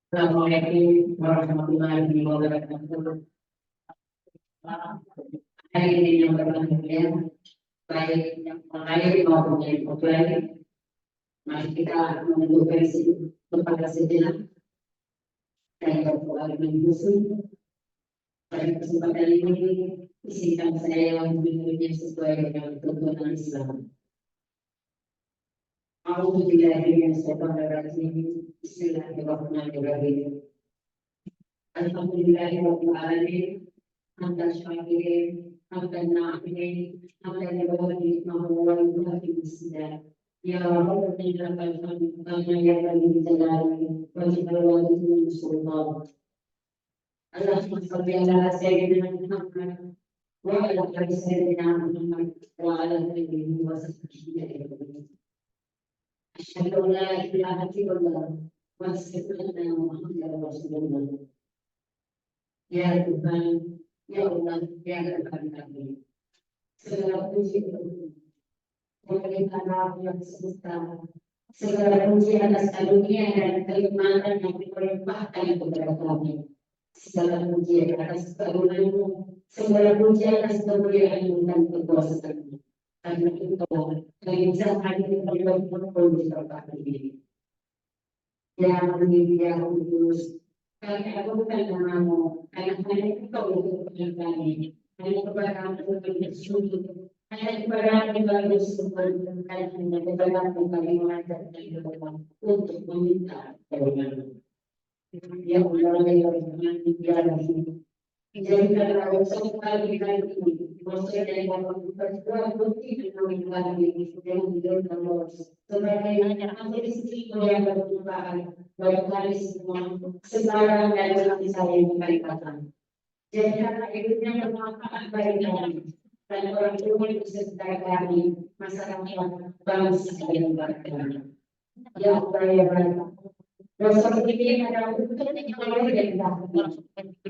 Assalamualaikum warahmatullahi wabarakatuh. Hari ini yang berbahagia, baik yang online maupun yang offline, mari kita menentukan kepada sejenak dan berdoa dengan khusyuk. Pada kesempatan ini, izinkan saya membimbingnya sesuai dengan tuntunan Islam. A'udzubillahiminasyaitonirrajim. Bismillahirrahmanirrahim. Alhamdulillahirabbil alamin. Hamdan syakirin, hamdan na'imin, hamdan liwali ma'wali muhammad bismillah. Ya Rabbi lakal hamd kama yanbaghi jalali wa jalali sultan. Allahumma shalli ala sayyidina Muhammad wa ala ali sayyidina Muhammad wa ala alihi wa sahbihi ajma'in. Asyhadu an la ilaha illallah wa asyhadu anna Muhammadar Rasulullah. Ya Tuhan, ya Allah, ya Tuhan kami, segala puji untuk pemerintah yang semesta, segala puji atas karunia dan kenikmatan yang dilimpahkan kepada kami, segala puji atas karunia-Mu, segala puji atas kemuliaan-Mu dan kekuasaan-Mu. Karena Engkau kami bisa hadir berkumpul di tempat ini. Ya Amin, ya Kudus, kami agungkan nama-Mu, karena hanya Engkau untuk kami, hanya kepada Engkau bersujud, hanya kepada Engkau bersyukur, hanya kepada Engkau kami mengajak untuk meminta pertolongan. Ya Allah, ya Tuhan, ya Rahim, jadikanlah usaha kami kali ini, maksud dari berbuat bukti dengan kami yang dilakukan Allah, sebagaimana hampir istriku yang bertumpaan, baik kami semua, sebarang dari hati saya yang berkaitan. Jadikanlah hidupnya bermanfaat bagi kami, dan orang tua beserta kami, masyarakat, bangsa dan negara. Ya Allah, ya Rabbi, dosa ini adalah untuk yang dari maka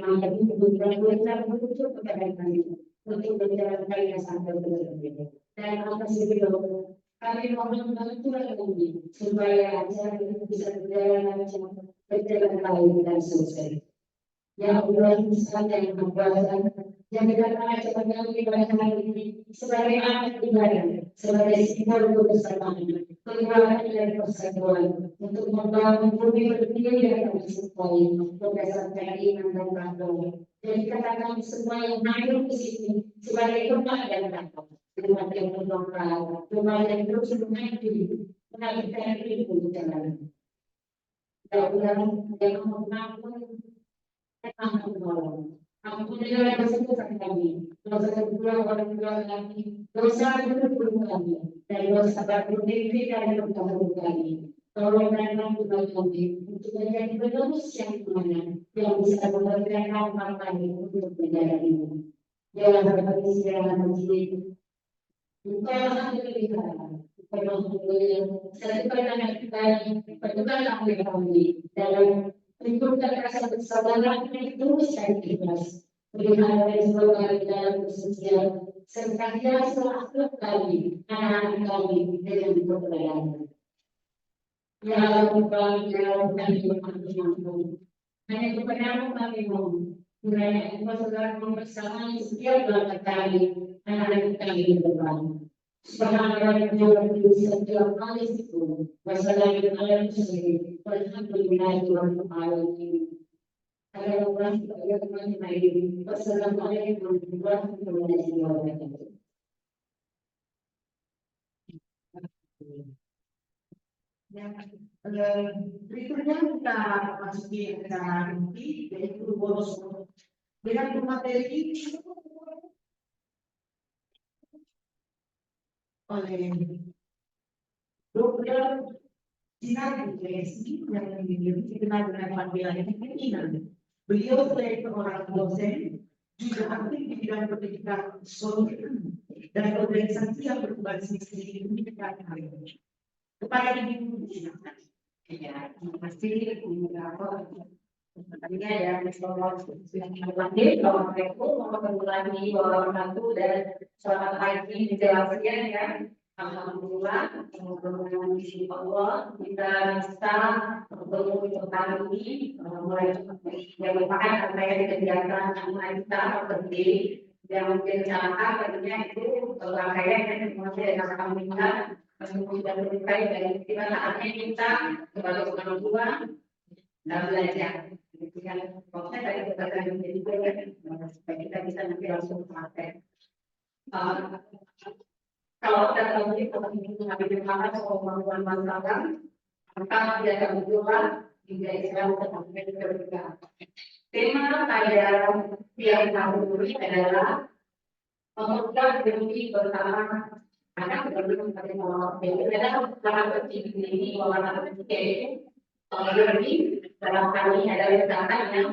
kebutuhan untuk kepada kami untuk menjalankan yang sampai benar dan atas itu kami mohon bantuan kami supaya acara ini bisa berjalan baik dan sukses. Ya Allah, misalnya yang berkuasa, jadikanlah acara kami pada hari ini sebagai alat ibadah, sebagai simbol kebersamaan, penguatan dan persatuan, untuk membangun bumi berdiri yang kami sukai, berdasarkan iman dan takwa. Jadikanlah kami semua yang hadir di sini sebagai rumah dan takwa, rumah yang bermanfaat, rumah yang terus mengabdi, mengalihkan ilmu di jalan. Ya Allah, yang mengampuni Ampunilah dosa kami, dosa kedua orang tua kami, dosa kedua kami, dan dosa berdiri dari pertama kami. Tolong dan bantu kami untuk menjadi penerus yang mana yang bisa memberikan amal kami untuk negara ini. Jangan berhenti dalam menjadi engkau yang dipelihara, satu pandangan kami, penuhkanlah kami dalam lingkungan rasa kesabaran yang terus dan ikhlas. Berikanlah semoga dalam kesucian serta hias akhlak kami, anak-anak kami dengan kepercayaan. Ya Tuhan, ya Tuhan, hanya kepadamu kami mohon. Kiranya Engkau segera membersamai setiap langkah kami, anak-anak kami di depan. Subhanallah setiap kali itu. Wassalamualaikum warahmatullahi wabarakatuh. Wassalamualaikum warahmatullahi wabarakatuh. Berikutnya kita masuki acara inti, yaitu bonus dengan materi oleh Dr. Sinar Bukesi yang dikenal dengan panggilan pimpinan. Beliau selain seorang dosen, juga aktif di bidang pendidikan sosial dan organisasi yang berbasis di pendidikan hari. Kepada Ibu silakan. Ya, terima kasih. Tadinya ya, Assalamualaikum warahmatullahi wabarakatuh dan selamat pagi di Jawa ya. Alhamdulillah, dengan izin Allah kita bisa bertemu di tempat ini mulai yang merupakan rangkaian kegiatan amal kita seperti yang direncanakan tentunya itu rangkaian yang dimulai dari alhamdulillah sudah selesai dan kita saatnya kita sebagai orang tua belajar. Yang proses dari berbagai menjadi supaya kita bisa nanti langsung praktek. Kalau kita tahu ini mengambil mana kemampuan masyarakat, maka dia akan berjuang hingga Islam tetap berbeda. Tema pada yang tahun ini adalah memegang diri bersama anak sebelum pada mawar. Jadi adalah cara penting ini warna penting yaitu lebih dalam hal ini adalah misalkan yang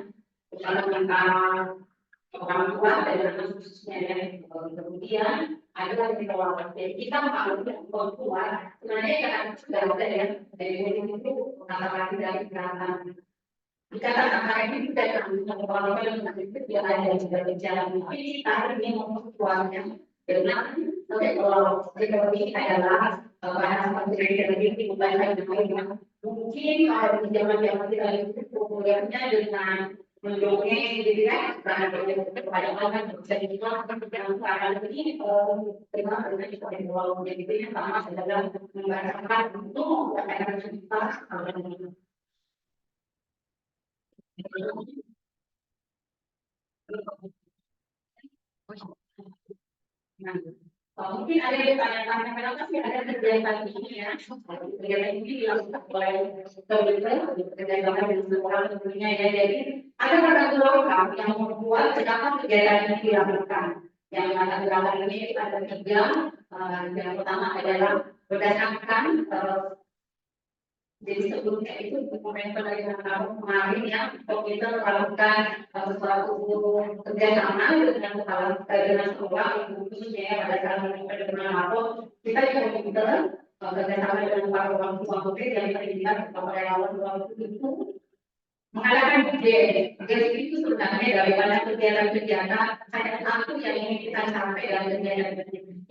antara orang tua dan anak khususnya ya. Kemudian adalah di bawah. Jadi kita malu orang tua sebenarnya kan sudah ada ya dari itu kata-kata dari belakang. Dikatakan ini tidak akan orang yang itu dia ada juga berjalan. Tapi kita ini memperkuatnya dengan seperti adalah bahasa pendidikan ini bukan dengan mungkin kalau di zaman kita itu populernya dengan mendongeng gitu kan kepada orang bisa dibilang yang sekarang ini terima dengan itu jadi sama adalah membacakan untuk membacakan cerita. Nah, mungkin ada yang tanya-tanya kenapa sih ada kegiatan ini ya? Kegiatan ini dilakukan oleh pemerintah, kerjasama dengan sekolah tentunya ya. Jadi ada satu program yang membuat kenapa kegiatan ini dilakukan. Yang ada gerakan ini ada 3. Yang pertama adalah berdasarkan jadi sebelumnya itu pemerintah dari tahun kemarin ya, kita melakukan suatu kerjasama dengan sekolah khususnya ya pada saat dengan lapor kita juga kita kerjasama dengan para orang tua murid yang terlibat beberapa relawan itu mengadakan jadi itu sebenarnya daripada kegiatan-kegiatan hanya satu yang ingin kita capai dalam kegiatan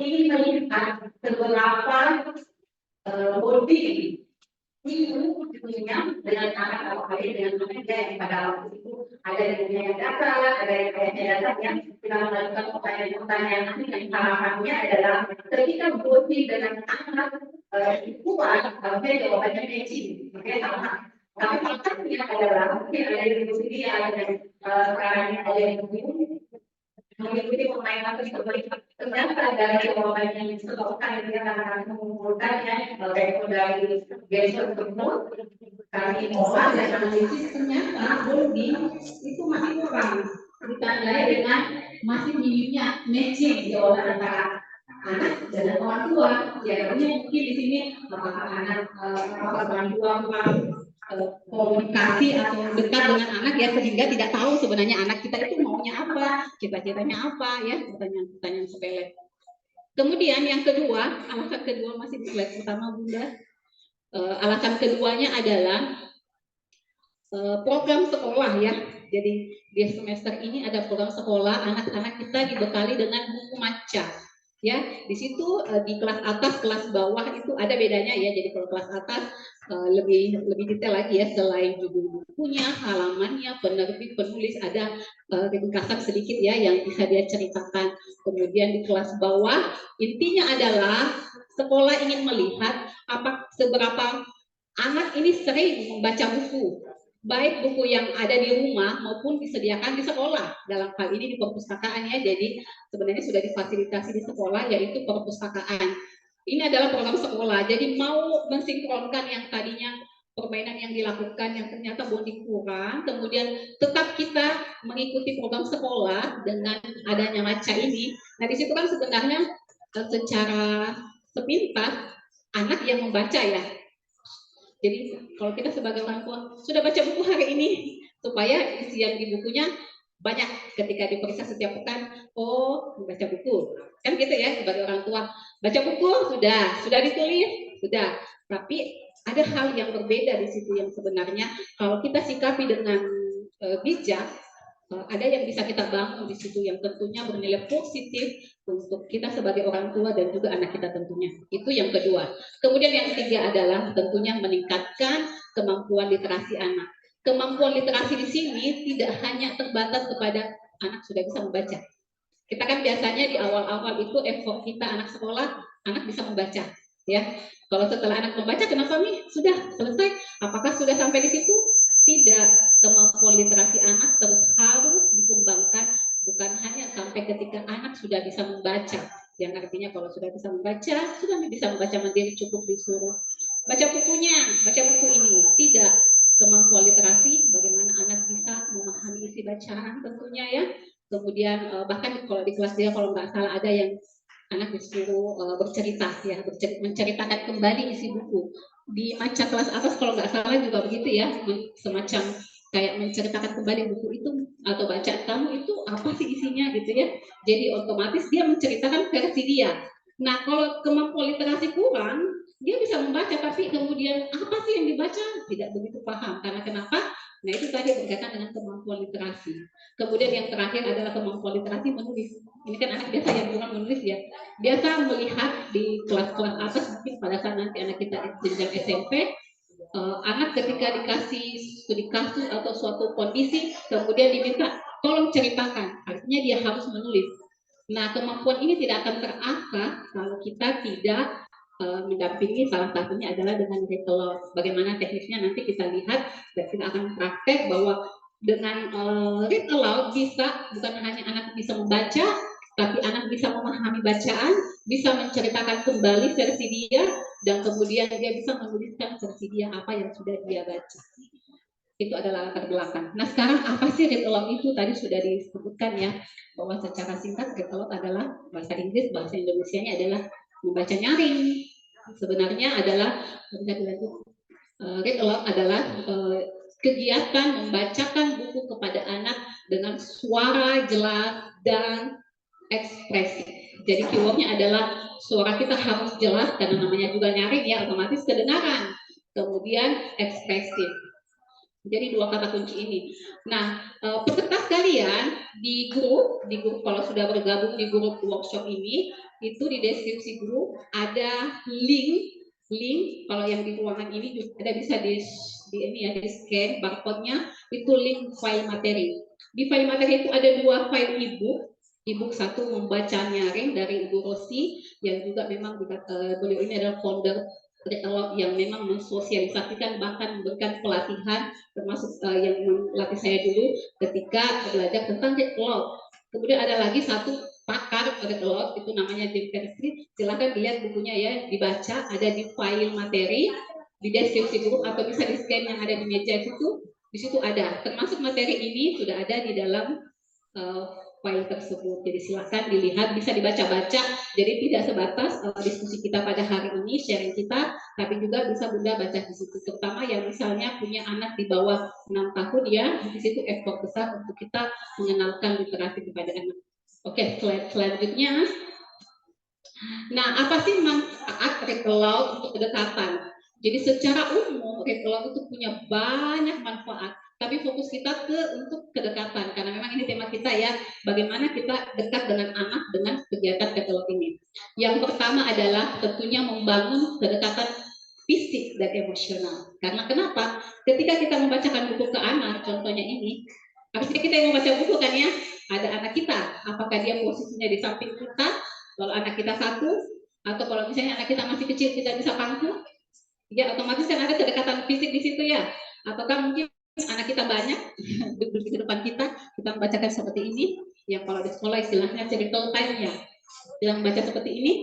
ini melihat beberapa body ibu punya dengan anak atau dengan mereka yang pada waktu itu ada yang punya data, ada yang punya data yang kita melakukan pertanyaan nanti yang harapannya adalah ketika berdiri dengan anak kuat, harusnya jawabannya matching, makanya sama. Tapi faktanya adalah mungkin ada yang sendiri ada yang sekarang ada yang mengikuti permainan tersebut. Ternyata dari jawaban yang disebutkan dia akan mengumpulkannya dari gesture tersebut kami olah dan analisis ternyata body itu masih kurang ditandai dengan masih minimnya matching jawaban antara anak dan orang tua. Ya, mungkin di sini apakah anak orang tua komunikasi atau dekat dengan anak ya sehingga tidak tahu sebenarnya anak kita itu maunya apa, cita-citanya apa ya, pertanyaan sepele. Kemudian yang kedua, alasan kedua masih di slide pertama Bunda. Alasan keduanya adalah program sekolah ya. Jadi di semester ini ada program sekolah, anak-anak kita dibekali dengan buku maca. Ya, di situ di kelas atas, kelas bawah itu ada bedanya ya. Jadi kalau kelas atas lebih detail lagi ya, selain judul bukunya, halamannya, penerbit, penulis, ada ringkasan sedikit ya yang bisa dia ceritakan. Kemudian di kelas bawah intinya adalah sekolah ingin melihat seberapa anak ini sering membaca buku, baik buku yang ada di rumah maupun disediakan di sekolah. Dalam hal ini di perpustakaan ya, jadi sebenarnya sudah difasilitasi di sekolah yaitu perpustakaan. Ini adalah program sekolah, jadi mau mensinkronkan yang tadinya permainan yang dilakukan yang ternyata bonding kurang, kemudian tetap kita mengikuti program sekolah dengan adanya maca ini. Nah di situ kan sebenarnya secara sepintas anak yang membaca ya. Jadi kalau kita sebagai orang tua sudah baca buku hari ini supaya isian di bukunya banyak ketika diperiksa setiap pekan, oh baca buku kan gitu ya sebagai orang tua baca buku sudah ditulis sudah, tapi ada hal yang berbeda di situ yang sebenarnya kalau kita sikapi dengan bijak ada yang bisa kita bangun di situ yang tentunya bernilai positif untuk kita sebagai orang tua dan juga anak kita tentunya. Itu yang kedua. Kemudian yang ketiga adalah tentunya meningkatkan kemampuan literasi anak. Kemampuan literasi di sini tidak hanya terbatas kepada anak sudah bisa membaca. Kita kan biasanya di awal-awal itu effort kita anak sekolah, anak bisa membaca, ya. Kalau setelah anak membaca, kenapa nih sudah selesai? Apakah sudah sampai di situ? Tidak. Kemampuan literasi anak terus harus dikembangkan, bukan hanya sampai ketika anak sudah bisa membaca. Yang artinya kalau sudah bisa membaca, sudah bisa membaca mandiri, cukup disuruh baca bukunya, baca buku ini. Tidak. Kemampuan literasi, bagaimana anak bisa memahami isi bacaan tentunya ya. Kemudian bahkan kalau di kelas dia kalau nggak salah ada yang anak disuruh bercerita ya, menceritakan kembali isi buku. Di macam kelas atas kalau nggak salah juga begitu ya, semacam kayak menceritakan kembali buku itu atau bacaan kamu itu apa sih isinya gitu ya. Jadi otomatis dia menceritakan versi dia. Nah kalau kemampuan literasi kurang, dia bisa membaca tapi kemudian apa sih yang dibaca tidak begitu paham. Karena kenapa? Nah itu tadi berkaitan dengan kemampuan literasi. Kemudian yang terakhir adalah kemampuan literasi menulis. Ini kan anak biasa yang kurang menulis ya. Biasa melihat di kelas-kelas atas mungkin pada saat nanti anak kita jenjang SMP, anak ketika dikasih studi kasus atau suatu kondisi, kemudian diminta tolong ceritakan, artinya dia harus menulis. Nah kemampuan ini tidak akan terasah kalau kita tidak mendampingi, salah satunya adalah dengan read aloud. Bagaimana teknisnya nanti kita lihat dan kita akan praktek bahwa dengan read aloud bisa bukan hanya anak bisa membaca, tapi anak bisa memahami bacaan, bisa menceritakan kembali versi dia, dan kemudian dia bisa menuliskan versi dia apa yang sudah dia baca. Itu adalah latar belakang. Nah sekarang apa sih read aloud itu? Tadi sudah disebutkan ya, bahwa secara singkat read aloud adalah bahasa Inggris, bahasa Indonesianya adalah membaca nyaring. Sebenarnya adalah read aloud adalah kegiatan membacakan buku kepada anak dengan suara jelas dan ekspresif. Jadi keywordnya adalah suara kita harus jelas karena namanya juga nyaring ya, otomatis kedengaran. Kemudian ekspresif. Jadi dua kata kunci ini. Nah, peserta sekalian di grup kalau sudah bergabung di grup workshop ini, itu di deskripsi grup ada link kalau yang di ruangan ini juga ada bisa di scan barcode-nya, itu link file materi. Di file materi itu ada dua file ebook satu membaca nyaring dari Ibu Rosi yang juga memang beliau ini adalah founder read aloud yang memang mensosialisasikan bahkan memberikan pelatihan termasuk yang melatih saya dulu ketika belajar tentang read aloud. Kemudian ada lagi satu pakar read aloud itu namanya Jim Perry. Silahkan dilihat bukunya ya, dibaca, ada di file materi di deskripsi grup atau bisa di scan yang ada di meja itu. Di situ ada termasuk materi ini sudah ada di dalam file tersebut. Jadi silakan dilihat, bisa dibaca-baca. Jadi tidak sebatas diskusi kita pada hari ini, sharing kita, tapi juga bisa Bunda baca di situ. Terutama yang misalnya punya anak di bawah 6 tahun ya, di situ effort besar untuk kita mengenalkan literasi kepada anak. Oke, slide selanjutnya. Nah, apa sih manfaat read aloud untuk kedekatan? Jadi secara umum read aloud itu punya banyak manfaat. Tapi fokus kita untuk kedekatan karena memang ini tema kita ya, bagaimana kita dekat dengan anak dengan kegiatan read aloud ini. Yang pertama adalah tentunya membangun kedekatan fisik dan emosional. Karena kenapa? Ketika kita membacakan buku ke anak, contohnya ini, harusnya kita yang membaca buku kan ya, ada anak kita, apakah dia posisinya di samping kita, kalau anak kita satu, atau kalau misalnya anak kita masih kecil kita bisa pangku, ya otomatis kan ada kedekatan fisik di situ ya, ataukah mungkin anak kita banyak duduk di depan kita membacakan seperti ini, yang kalau di sekolah istilahnya cerita time-nya, yang membaca seperti ini,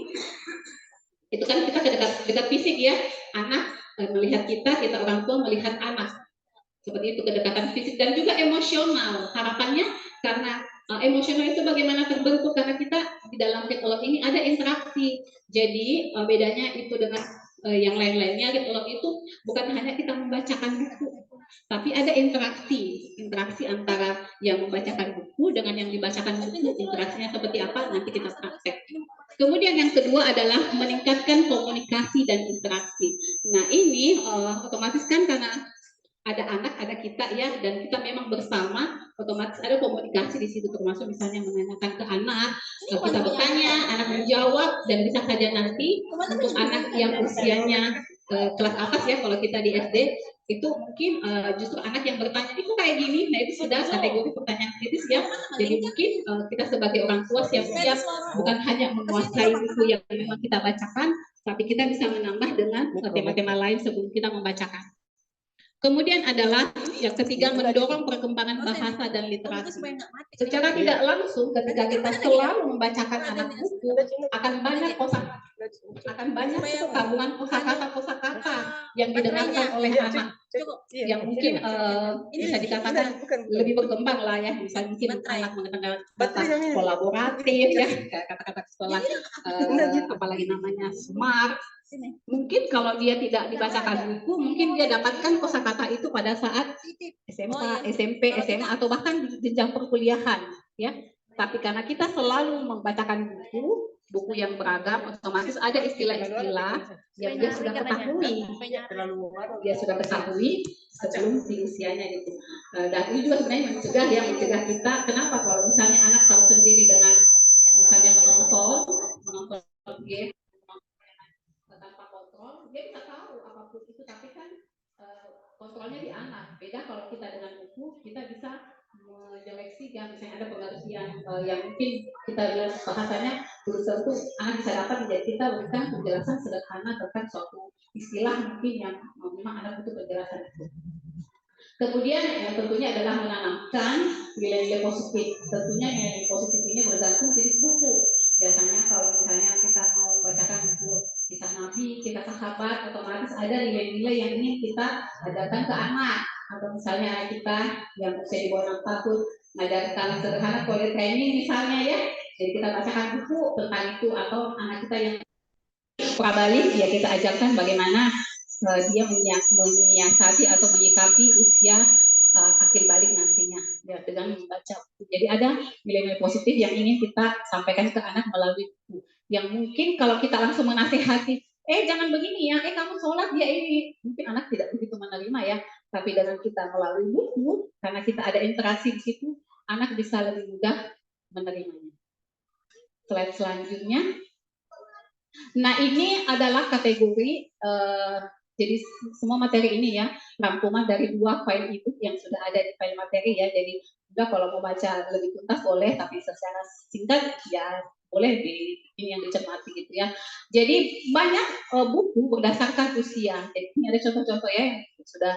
itu kan kita dekat fisik ya, anak melihat kita orang tua melihat anak, seperti itu kedekatan fisik dan juga emosional. Harapannya karena emosional itu bagaimana terbentuk karena kita di dalam read aloud ini ada interaksi. Jadi bedanya itu dengan yang lain-lainnya, read aloud itu bukan hanya kita membacakan buku, tapi ada interaksi antara yang membacakan buku dengan yang dibacakan buku. Interaksinya seperti apa nanti kita praktek. Kemudian yang kedua adalah meningkatkan komunikasi dan interaksi. Nah ini otomatis kan karena ada anak, ada kita kita ya, dan kita memang bersama, otomatis ada komunikasi di situ, termasuk misalnya menanyakan ke anak, kita bertanya, anak menjawab, dan bisa saja nanti untuk anak yang usianya kelas atas ya, kalau kita di SD itu mungkin justru anak yang bertanya itu kayak gini, nah itu sudah kategori pertanyaan kritis ya. Jadi mungkin kita sebagai orang tua siap-siap bukan hanya menguasai buku yang memang kita bacakan, tapi kita bisa menambah dengan tema-tema lain sebelum kita membacakan. Kemudian adalah yang ketiga, mendorong perkembangan bahasa dan literasi. Secara tidak langsung ketika kita selalu membacakan anak buku, akan banyak gabungan kosakata yang didengarkan oleh anak, yang mungkin bisa dikatakan lebih berkembang lah ya. Misalnya mungkin anak mengenal kata kolaboratif ya, kata-kata sekolah, apalagi namanya smart. Mungkin kalau dia tidak dibacakan buku, mungkin dia dapatkan kosakata itu pada saat SMA, SMP, SMA, atau bahkan di jenjang perkuliahan, ya. Tapi karena kita selalu membacakan buku yang beragam, otomatis ada istilah-istilah yang dia sudah ketahui sebelum di usianya gitu. Dan ini juga sebenarnya mencegah kita. Kenapa? Kalau misalnya anak tahu sendiri dengan misalnya menonton game tanpa kontrol, dia bisa tahu apapun itu, tapi kan kontrolnya di anak. Beda kalau kita dengan buku, kita bisa menyeleksi kan, misalnya ada pengertian yang mungkin kita bilang bahasanya belum tentu anak bisa dapat, menjadi kita berikan penjelasan sederhana tentang suatu istilah mungkin yang memang anak butuh penjelasan itu. Kemudian yang tentunya adalah menanamkan nilai-nilai positif. Tentunya nilai positif ini bergantung jenis buku. Biasanya kalau misalnya kita mau membacakan buku kisah Nabi, kisah sahabat, otomatis ada nilai-nilai yang ingin kita ajarkan ke anak. Atau misalnya anak kita yang usia di bawah 6 tahun, mengajarkan sederhana toilet training misalnya ya. Jadi kita bacakan buku tentang itu, atau anak kita yang prabalik, ya kita ajarkan bagaimana dia menyiasati atau menyikapi usia akil balik nantinya ya, dengan membaca buku. Jadi ada nilai-nilai positif yang ingin kita sampaikan ke anak melalui buku. Yang mungkin kalau kita langsung menasehati, jangan begini ya, kamu sholat ya ini, mungkin anak tidak begitu menerima ya. Tapi dengan kita melalui buku, karena kita ada interaksi di situ, anak bisa lebih mudah menerimanya. Slide selanjutnya. Nah ini adalah kategori jadi semua materi ini ya rangkuman dari 2 file ebook yang sudah ada di file materi ya. Jadi juga kalau mau baca lebih tuntas boleh, tapi secara singkat ya boleh di ini yang dicermati gitu ya. Jadi banyak buku berdasarkan usia. Jadi ini ada contoh-contoh ya yang sudah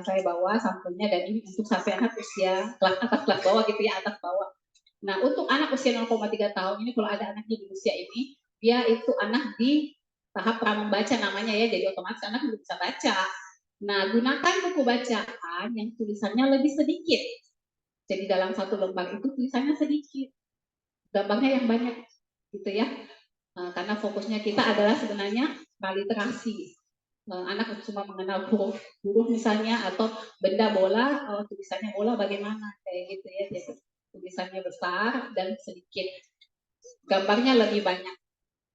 saya bawa sampelnya, dan ini untuk sampai anak usia kelas bawah gitu ya, atas bawah. Nah untuk anak usia 0,3 tahun ini, kalau ada anaknya di usia ini, dia itu anak di tahap pramembaca namanya ya, jadi otomatis anak belum bisa baca. Nah, gunakan buku bacaan yang tulisannya lebih sedikit. Jadi dalam satu lembar itu tulisannya sedikit, gambarnya yang banyak, gitu ya. Karena fokusnya kita adalah sebenarnya literasi. Anak cuma mengenal huruf misalnya, atau benda bola, tulisannya bola bagaimana, kayak gitu ya. Jadi tulisannya besar dan sedikit, gambarnya lebih banyak.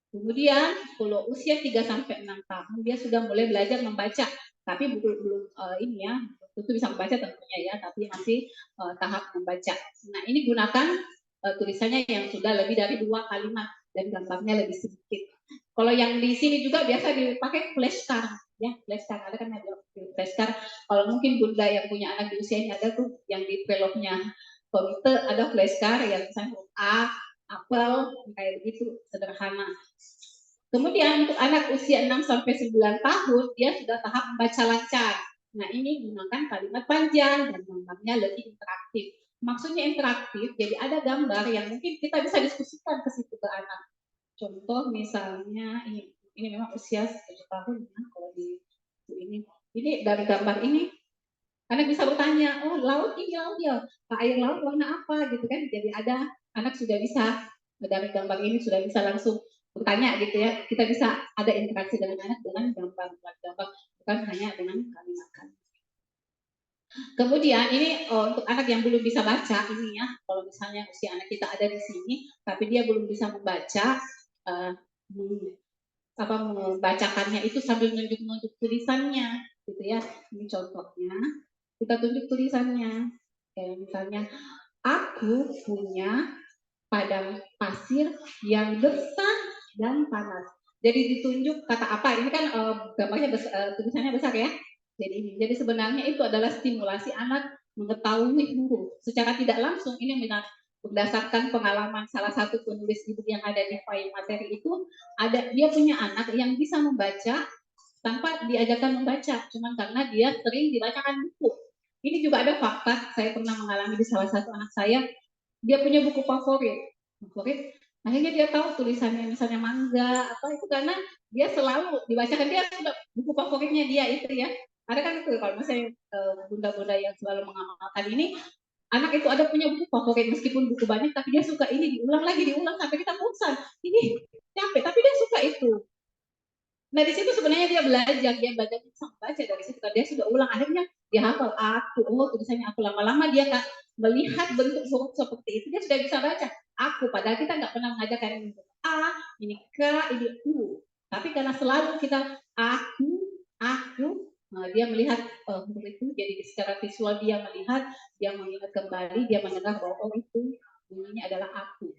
Kemudian kalau usia 3-6 tahun dia sudah mulai belajar membaca, tapi belum ini ya, tentu bisa membaca tentunya ya, tapi masih tahap membaca. Nah ini gunakan tulisannya yang sudah lebih dari 2 kalimat dan gambarnya lebih sedikit. Kalau yang di sini juga biasa dipakai flashcard ya, flashcard ada kan ada flashcard. Kalau mungkin Bunda yang punya anak di usia ini ada tuh yang di velgnya komputer, ada flashcard yang misalnya A, apel, kayak begitu, sederhana. Kemudian untuk anak usia 6-9 tahun, dia sudah tahap membaca lancar. Nah ini gunakan kalimat panjang dan gambarnya lebih interaktif. Maksudnya interaktif, jadi ada gambar yang mungkin kita bisa diskusikan ke situ ke anak. Contoh misalnya ini memang usia 1 tahun ya, kalau di ini dari gambar ini anak bisa bertanya, oh laut ini laut ya, air laut warna apa gitu kan. Jadi ada anak sudah bisa dari gambar ini sudah bisa langsung bertanya gitu ya. Kita bisa ada interaksi dengan anak dengan gambar, bukan hanya dengan kalimat. Kemudian ini untuk anak yang belum bisa baca ini ya, kalau misalnya usia anak kita ada di sini tapi dia belum bisa membaca, membacakannya itu sambil menunjuk tulisannya gitu ya. Ini contohnya. kita tunjuk tulisannya. Kayak misalnya, aku punya padang pasir yang besar dan panas. Jadi ditunjuk kata apa? Ini kan gambarnya tulisannya besar ya. Jadi sebenarnya itu adalah stimulasi anak mengetahui huruf secara tidak langsung. Ini berdasarkan pengalaman salah satu penulis buku yang ada di file materi itu, ada dia punya anak yang bisa membaca tanpa diajarkan membaca, cuman karena dia sering dibacakan buku. Ini juga ada fakta, saya pernah mengalami di salah satu anak saya, dia punya buku favorit, akhirnya dia tahu tulisannya misalnya mangga apa itu karena dia selalu dibacakan, dia sudah buku favoritnya dia itu ya. Ada kan itu kalau misalnya bunda-bunda yang selalu mengamalkan ini, anak itu ada punya buku favorit meskipun buku banyak, tapi dia suka ini diulang sampai kita bosan, ini capek, tapi dia suka itu. Nah di situ sebenarnya dia belajar bisa membaca dari situ, dia sudah ulang, akhirnya dia hafal aku, tulisannya aku, lama-lama dia kan melihat bentuk huruf seperti itu, dia sudah bisa baca aku, padahal kita nggak pernah mengajarkan ini A, ini K, ini U, tapi karena selalu kita aku, nah, dia melihat huruf itu, jadi secara visual dia melihat, dia mengingat kembali, dia mendengar bahwa itu bunyinya adalah aku,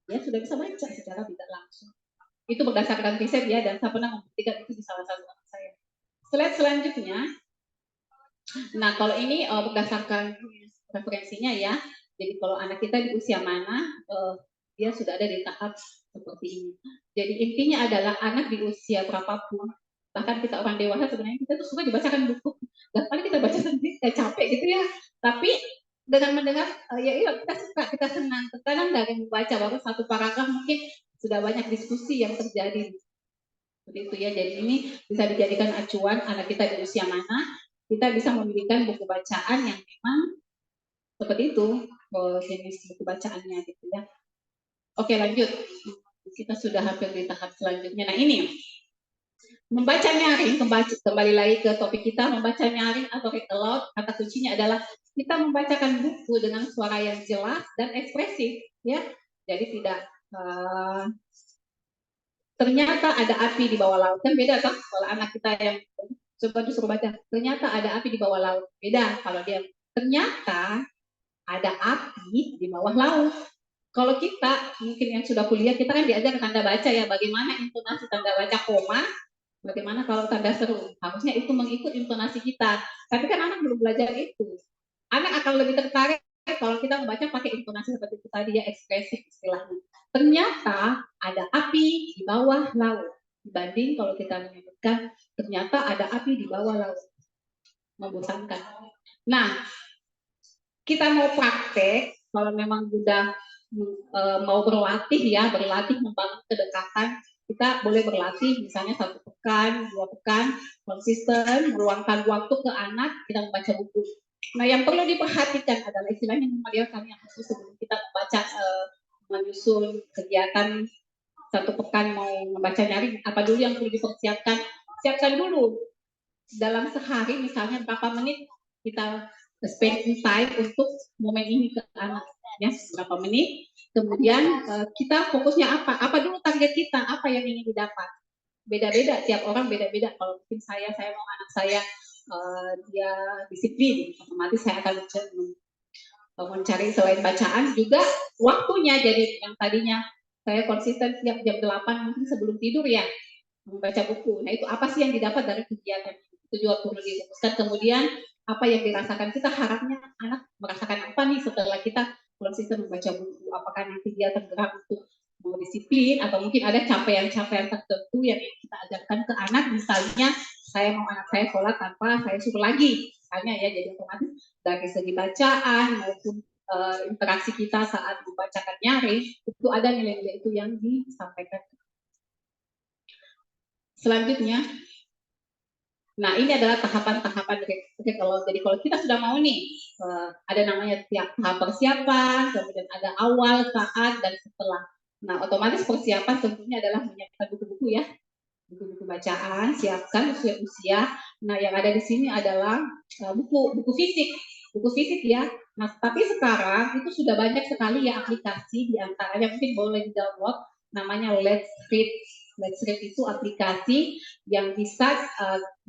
dia sudah bisa baca secara tidak langsung. Itu berdasarkan riset ya, dan saya pernah membuktikan itu di salah satu anak saya. Slide selanjutnya, nah kalau ini berdasarkan referensinya ya, jadi kalau anak kita di usia mana, dia sudah ada di tahap seperti ini. Jadi intinya adalah anak di usia berapapun, bahkan kita orang dewasa sebenarnya kita tuh suka dibacakan buku, dan paling kita baca sendiri kayak capek gitu ya, tapi dengan mendengar ya iya kita suka, kita senang. Terkadang dari membaca baru satu paragraf mungkin sudah banyak diskusi yang terjadi. Seperti itu ya. Jadi ini bisa dijadikan acuan anak kita di usia mana, kita bisa memilihkan buku bacaan yang memang seperti itu jenis buku bacaannya gitu ya. Oke lanjut. Kita sudah hampir di tahap selanjutnya. Nah ini membaca nyaring, kembali lagi ke topik kita, membaca nyaring atau read aloud, kata kuncinya adalah kita membacakan buku dengan suara yang jelas dan ekspresif ya. Jadi tidak ternyata ada api di bawah laut, kan beda kan kalau anak kita yang coba disuruh baca ternyata ada api di bawah laut, beda kalau dia ternyata ada api di bawah laut. Kalau kita mungkin yang sudah kuliah, kita kan diajar tanda baca ya, bagaimana intonasi tanda baca koma, bagaimana kalau tanda seru, harusnya itu mengikut intonasi kita, tapi kan anak belum belajar itu. Anak akan lebih tertarik kalau kita membaca pakai intonasi seperti itu tadi ya, ekspresif istilahnya. Ternyata ada api di bawah laut, dibanding kalau kita menyebutkan ternyata ada api di bawah laut, membosankan. Nah, kita mau praktek, kalau memang sudah mau berlatih membangun kedekatan, kita boleh berlatih misalnya 1 pekan, 2 pekan, konsisten, meluangkan waktu ke anak, kita membaca buku. Nah yang perlu diperhatikan adalah istilahnya memodialkan yang khusus sebelum kita membaca, menyusun kegiatan 1 pekan mau membaca nyaring, apa dulu yang perlu dipersiapkan, siapkan dulu dalam sehari misalnya berapa menit kita spending time untuk momen ini ke anak ya, berapa menit, kemudian kita fokusnya apa dulu target kita, apa yang ingin didapat, beda-beda, tiap orang beda-beda. Kalau mungkin saya mau anak saya dia disiplin, otomatis saya akan mencari selain bacaan juga waktunya, jadi yang tadinya saya konsisten tiap jam 8 mungkin sebelum tidur ya membaca buku. Nah itu apa sih yang didapat dari kegiatan itu juga perlu difokuskan. Kemudian apa yang dirasakan, kita harapnya anak merasakan apa nih setelah kita konsisten membaca buku, apakah nanti dia tergerak untuk mau disiplin atau mungkin ada capaian-capaian tertentu yang kita ajarkan ke anak, misalnya saya mau anak saya sholat tanpa saya suruh lagi misalnya ya, jadi otomatis dari segi bacaan maupun interaksi kita saat membacakan nyaring itu ada nilai-nilai itu yang disampaikan. Selanjutnya, nah ini adalah tahapan-tahapan kalau jadi kalau kita sudah mau nih ada namanya tiap tahap persiapan, kemudian ada awal, saat, dan setelah. Nah otomatis persiapan tentunya adalah menyiapkan buku-buku ya, buku-buku bacaan, siapkan sesuai usia. Nah yang ada di sini adalah buku fisik ya. Nah tapi sekarang itu sudah banyak sekali ya aplikasi, diantaranya mungkin boleh di-download namanya Let's Read. Let's Read itu aplikasi yang bisa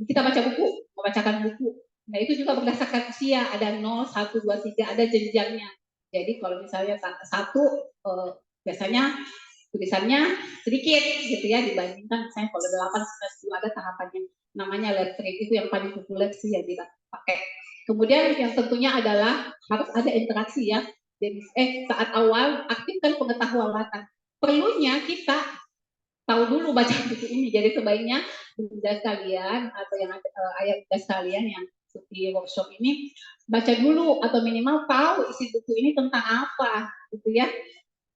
kita membacakan buku Nah, itu juga berdasarkan usia, ada 0, 1, 2, 3, ada jenjangnya. Jadi kalau misalnya satu biasanya tulisannya sedikit gitu ya dibandingkan misalnya kalau 8, 9, 10 ada tahapannya. Namanya lettering itu yang paling populer sih yang dipakai. Kemudian yang tentunya adalah harus ada interaksi ya. Jadi saat awal aktifkan pengetahuan latar. Perlunya kita tahu dulu baca buku ini. Jadi sebaiknya bunda sekalian atau yang ayah bunda sekalian yang di workshop ini baca dulu atau minimal tahu isi buku ini tentang apa gitu ya,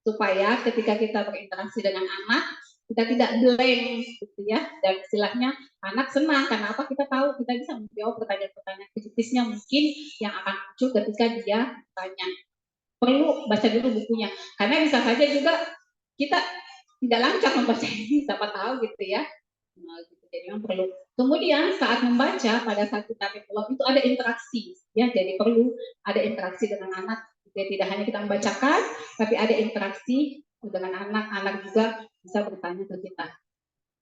supaya ketika kita berinteraksi dengan anak kita tidak blank gitu ya, dan istilahnya anak senang karena apa, kita tahu kita bisa menjawab pertanyaan-pertanyaan kritisnya mungkin yang akan muncul ketika dia tanya. Perlu baca dulu bukunya karena bisa saja juga kita tidak lancar membaca ini, siapa tahu gitu ya. Nah, gitu. Jadi memang perlu. Kemudian saat membaca pada saat kita vlog itu ada interaksi ya, jadi perlu ada interaksi dengan anak. Jadi tidak hanya kita membacakan, tapi ada interaksi dengan anak-anak juga bisa bertanya ke kita.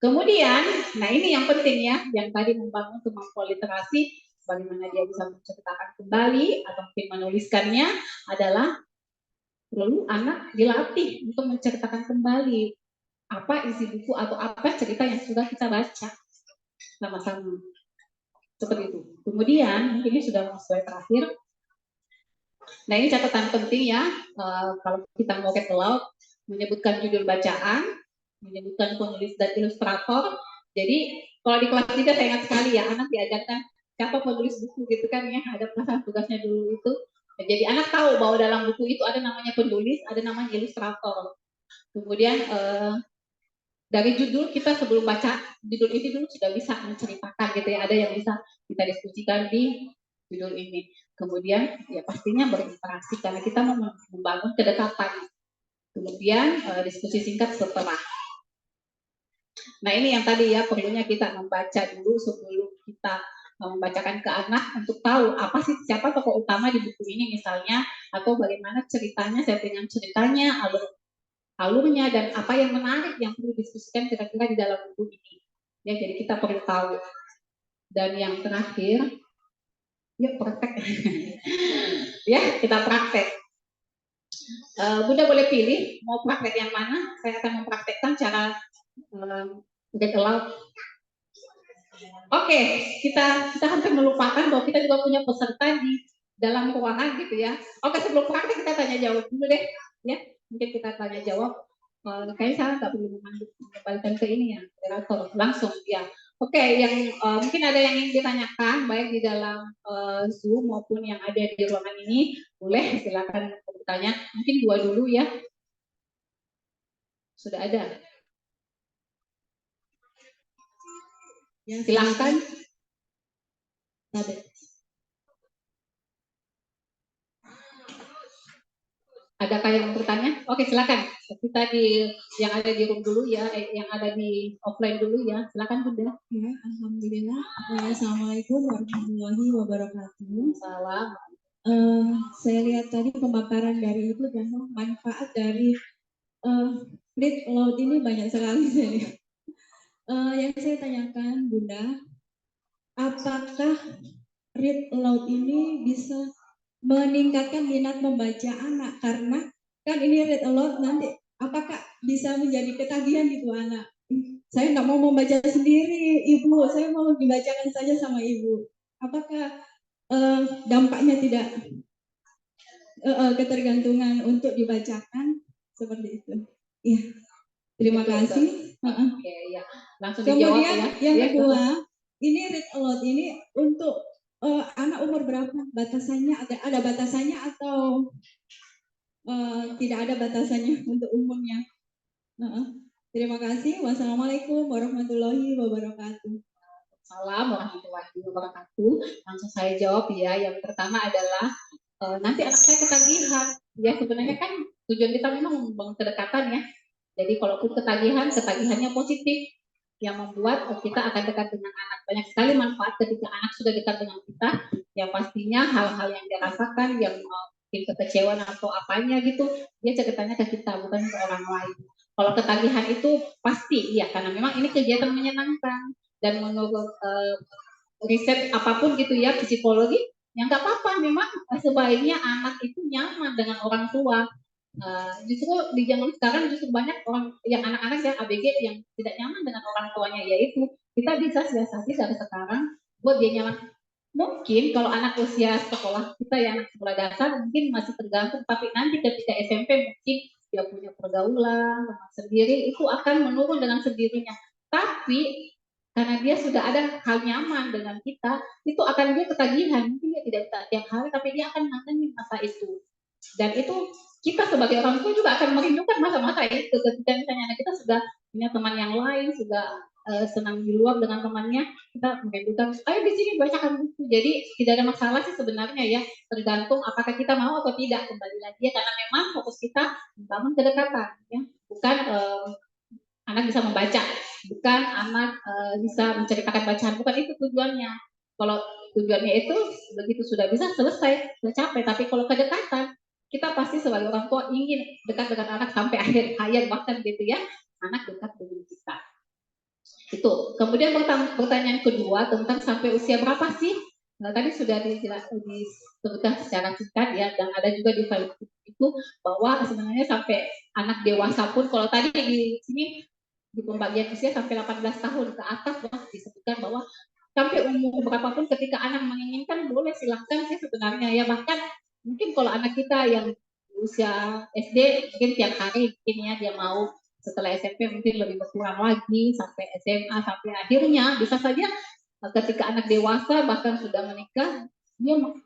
Kemudian, nah ini yang penting ya, yang tadi membangun kemampuan literasi, bagaimana dia bisa menceritakan kembali atau mungkin menuliskannya adalah perlu anak dilatih untuk menceritakan kembali apa isi buku atau apa cerita yang sudah kita baca sama-sama. Seperti itu. Kemudian, ini sudah slide terakhir. Nah, ini catatan penting ya, kalau kita mau get laut, menyebutkan judul bacaan, menyebutkan penulis dan ilustrator. Jadi, kalau di kelas 3 saya ingat sekali ya, anak diajarkan siapa penulis buku gitu kan ya, ada perasaan tugasnya dulu itu. Nah, jadi anak tahu bahwa dalam buku itu ada namanya penulis, ada namanya ilustrator. Kemudian dari judul kita sebelum baca judul ini dulu sudah bisa menceritakan gitu ya, ada yang bisa kita diskusikan di judul ini. Kemudian ya pastinya berinteraksi karena kita membangun kedekatan. Kemudian diskusi singkat setelah. Nah ini yang tadi ya, perlunya kita membaca dulu sebelum kita membacakan ke anak untuk tahu apa sih siapa tokoh utama di buku ini misalnya, atau bagaimana ceritanya, settingan ceritanya, alurnya, dan apa yang menarik yang perlu diskusikan kira-kira di dalam buku ini. Ya, jadi kita perlu tahu. Dan yang terakhir, yuk praktek. Ya, kita praktek. Bunda boleh pilih mau praktek yang mana? Saya akan mempraktekkan cara get aloud. Oke, kita hampir melupakan bahwa kita juga punya peserta di dalam ruangan gitu ya. Oke, sebelum praktek kita tanya jawab dulu deh, ya. Mungkin kita tanya jawab. Kayaknya saya nggak perlu mengembalikan ke ini ya, moderator langsung ya. Oke, yang mungkin ada yang ingin ditanyakan baik di dalam Zoom maupun yang ada di ruangan ini, boleh silakan bertanya. Mungkin dua dulu ya. Sudah ada. Ya, silakan. Adakah yang bertanya? Oke, silakan. Kita yang ada di room dulu ya, yang ada di offline dulu ya. Silakan Bunda. Ya, alhamdulillah. Assalamualaikum warahmatullahi wabarakatuh. Salam. Saya lihat tadi pemaparan dari Ibu bahwa manfaat dari read aloud ini banyak sekali saya lihat. Yang saya tanyakan Bunda, apakah read aloud ini bisa meningkatkan minat membaca anak? Karena kan ini read aloud nanti apakah bisa menjadi ketagihan gitu anak? Saya nggak mau membaca sendiri, Ibu. Saya mau dibacakan saja sama Ibu. Apakah dampaknya tidak ketergantungan untuk dibacakan seperti itu? Iya. Terima kasih. Oke, ya. Langsung Kemudian dijawab ya. Yang kedua, ini read aloud ini untuk anak umur berapa? Batasannya ada batasannya atau tidak ada batasannya untuk umurnya? Terima kasih. Wassalamualaikum warahmatullahi wabarakatuh. Salam warahmatullahi wabarakatuh. Langsung saya jawab ya. Yang pertama adalah nanti anak saya ketagihan. Ya sebenarnya kan tujuan kita memang membangun kedekatan ya. Jadi kalaupun ketagihannya positif, yang membuat kita akan dekat dengan anak. Banyak sekali manfaat ketika anak sudah dekat dengan kita. Yang pastinya hal-hal yang dia rasakan, yang mungkin kekecewaan atau apanya gitu, dia ceritanya ke kita, bukan ke orang lain. Kalau ketagihan itu pasti, ya karena memang ini kegiatan menyenangkan. Dan menurut riset apapun gitu ya psikologi, ya nggak apa-apa. Memang sebaiknya anak itu nyaman dengan orang tua. Justru di zaman sekarang justru banyak orang yang anak-anak yang ABG yang tidak nyaman dengan orang tuanya, yaitu kita bisa siasati dari sekarang buat dia nyaman. Mungkin kalau anak usia sekolah kita yang anak sekolah dasar mungkin masih tergantung, tapi nanti ketika SMP mungkin dia punya pergaulan teman sendiri, itu akan menurun dengan sendirinya. Tapi karena dia sudah ada hal nyaman dengan kita, itu akan dia ketagihan. Mungkin dia tidak bisa tiap hari, tapi dia akan ngangenin masa itu. Dan itu kita sebagai orang tua juga akan merindukan masa-masa itu ketika misalnya anak kita sudah punya teman yang lain, sudah senang di luar dengan temannya, kita merindukan, ayo di sini bacakan buku. Jadi tidak ada masalah sih sebenarnya ya, tergantung apakah kita mau atau tidak, kembali lagi ya, karena memang fokus kita membangun kedekatan ya, bukan anak bisa membaca, bukan anak bisa menceritakan bacaan, bukan itu tujuannya. Kalau tujuannya itu begitu sudah bisa selesai, sudah capek. Tapi kalau kedekatan, kita pasti sebagai orang tua ingin dekat dengan anak sampai akhir hayat bahkan gitu ya, anak dekat dengan kita. Itu. Kemudian pertanyaan kedua tentang sampai usia berapa sih? Nah, tadi sudah disebutkan secara singkat ya, dan ada juga di file itu bahwa sebenarnya sampai anak dewasa pun, kalau tadi di sini di pembagian usia sampai 18 tahun ke atas disebutkan bahwa sampai umur berapapun ketika anak menginginkan boleh silahkan sih sebenarnya ya. Bahkan mungkin kalau anak kita yang usia SD mungkin tiap hari mungkin ya dia mau, setelah SMP mungkin lebih berkurang lagi sampai SMA, sampai akhirnya bisa saja ketika anak dewasa bahkan sudah menikah,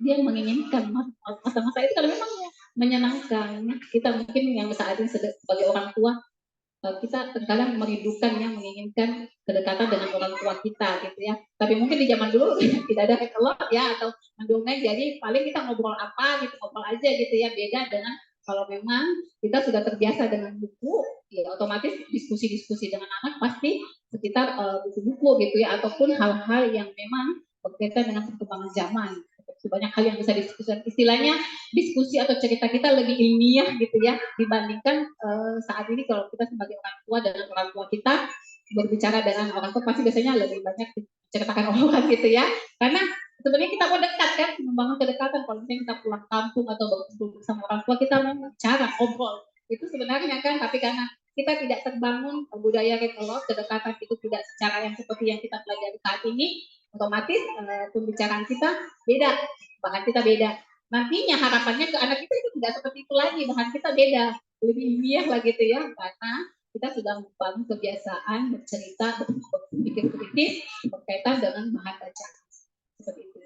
dia menginginkan masa-masa itu kalau memang menyenangkan. Kita mungkin yang saat ini sebagai orang tua, kita terkadang merindukan ya, menginginkan kedekatan dengan orang tua kita gitu ya. Tapi mungkin di zaman dulu tidak ada catalog ya, atau mendongeng, jadi paling kita ngobrol apa gitu, ngobrol aja gitu ya. Beda dengan kalau memang kita sudah terbiasa dengan buku, ya otomatis diskusi-diskusi dengan anak pasti sekitar buku-buku gitu ya, ataupun hal-hal yang memang berkaitan dengan perkembangan zaman. Banyak hal yang bisa diskusikan, istilahnya diskusi atau cerita kita lebih ilmiah gitu ya, dibandingkan saat ini kalau kita sebagai orang tua dengan orang tua kita berbicara dengan orang tua pasti biasanya lebih banyak ceritakan omongan gitu ya, karena sebenarnya kita mau dekat kan, membangun kedekatan. Kalau misalnya kita pulang kampung atau berkumpul bersama orang tua, kita mau bicara, ngobrol itu sebenarnya kan, tapi karena kita tidak terbangun budaya kedekatan itu tidak secara yang seperti yang kita pelajari saat ini, otomatis pembicaraan kita beda, bahkan kita beda. Nantinya harapannya ke anak kita itu tidak seperti itu lagi, bahkan kita beda, lebih ilmiah lah gitu ya, karena kita sudah membangun kebiasaan bercerita, berpikir kritis berkaitan dengan bahan bacaan seperti itu.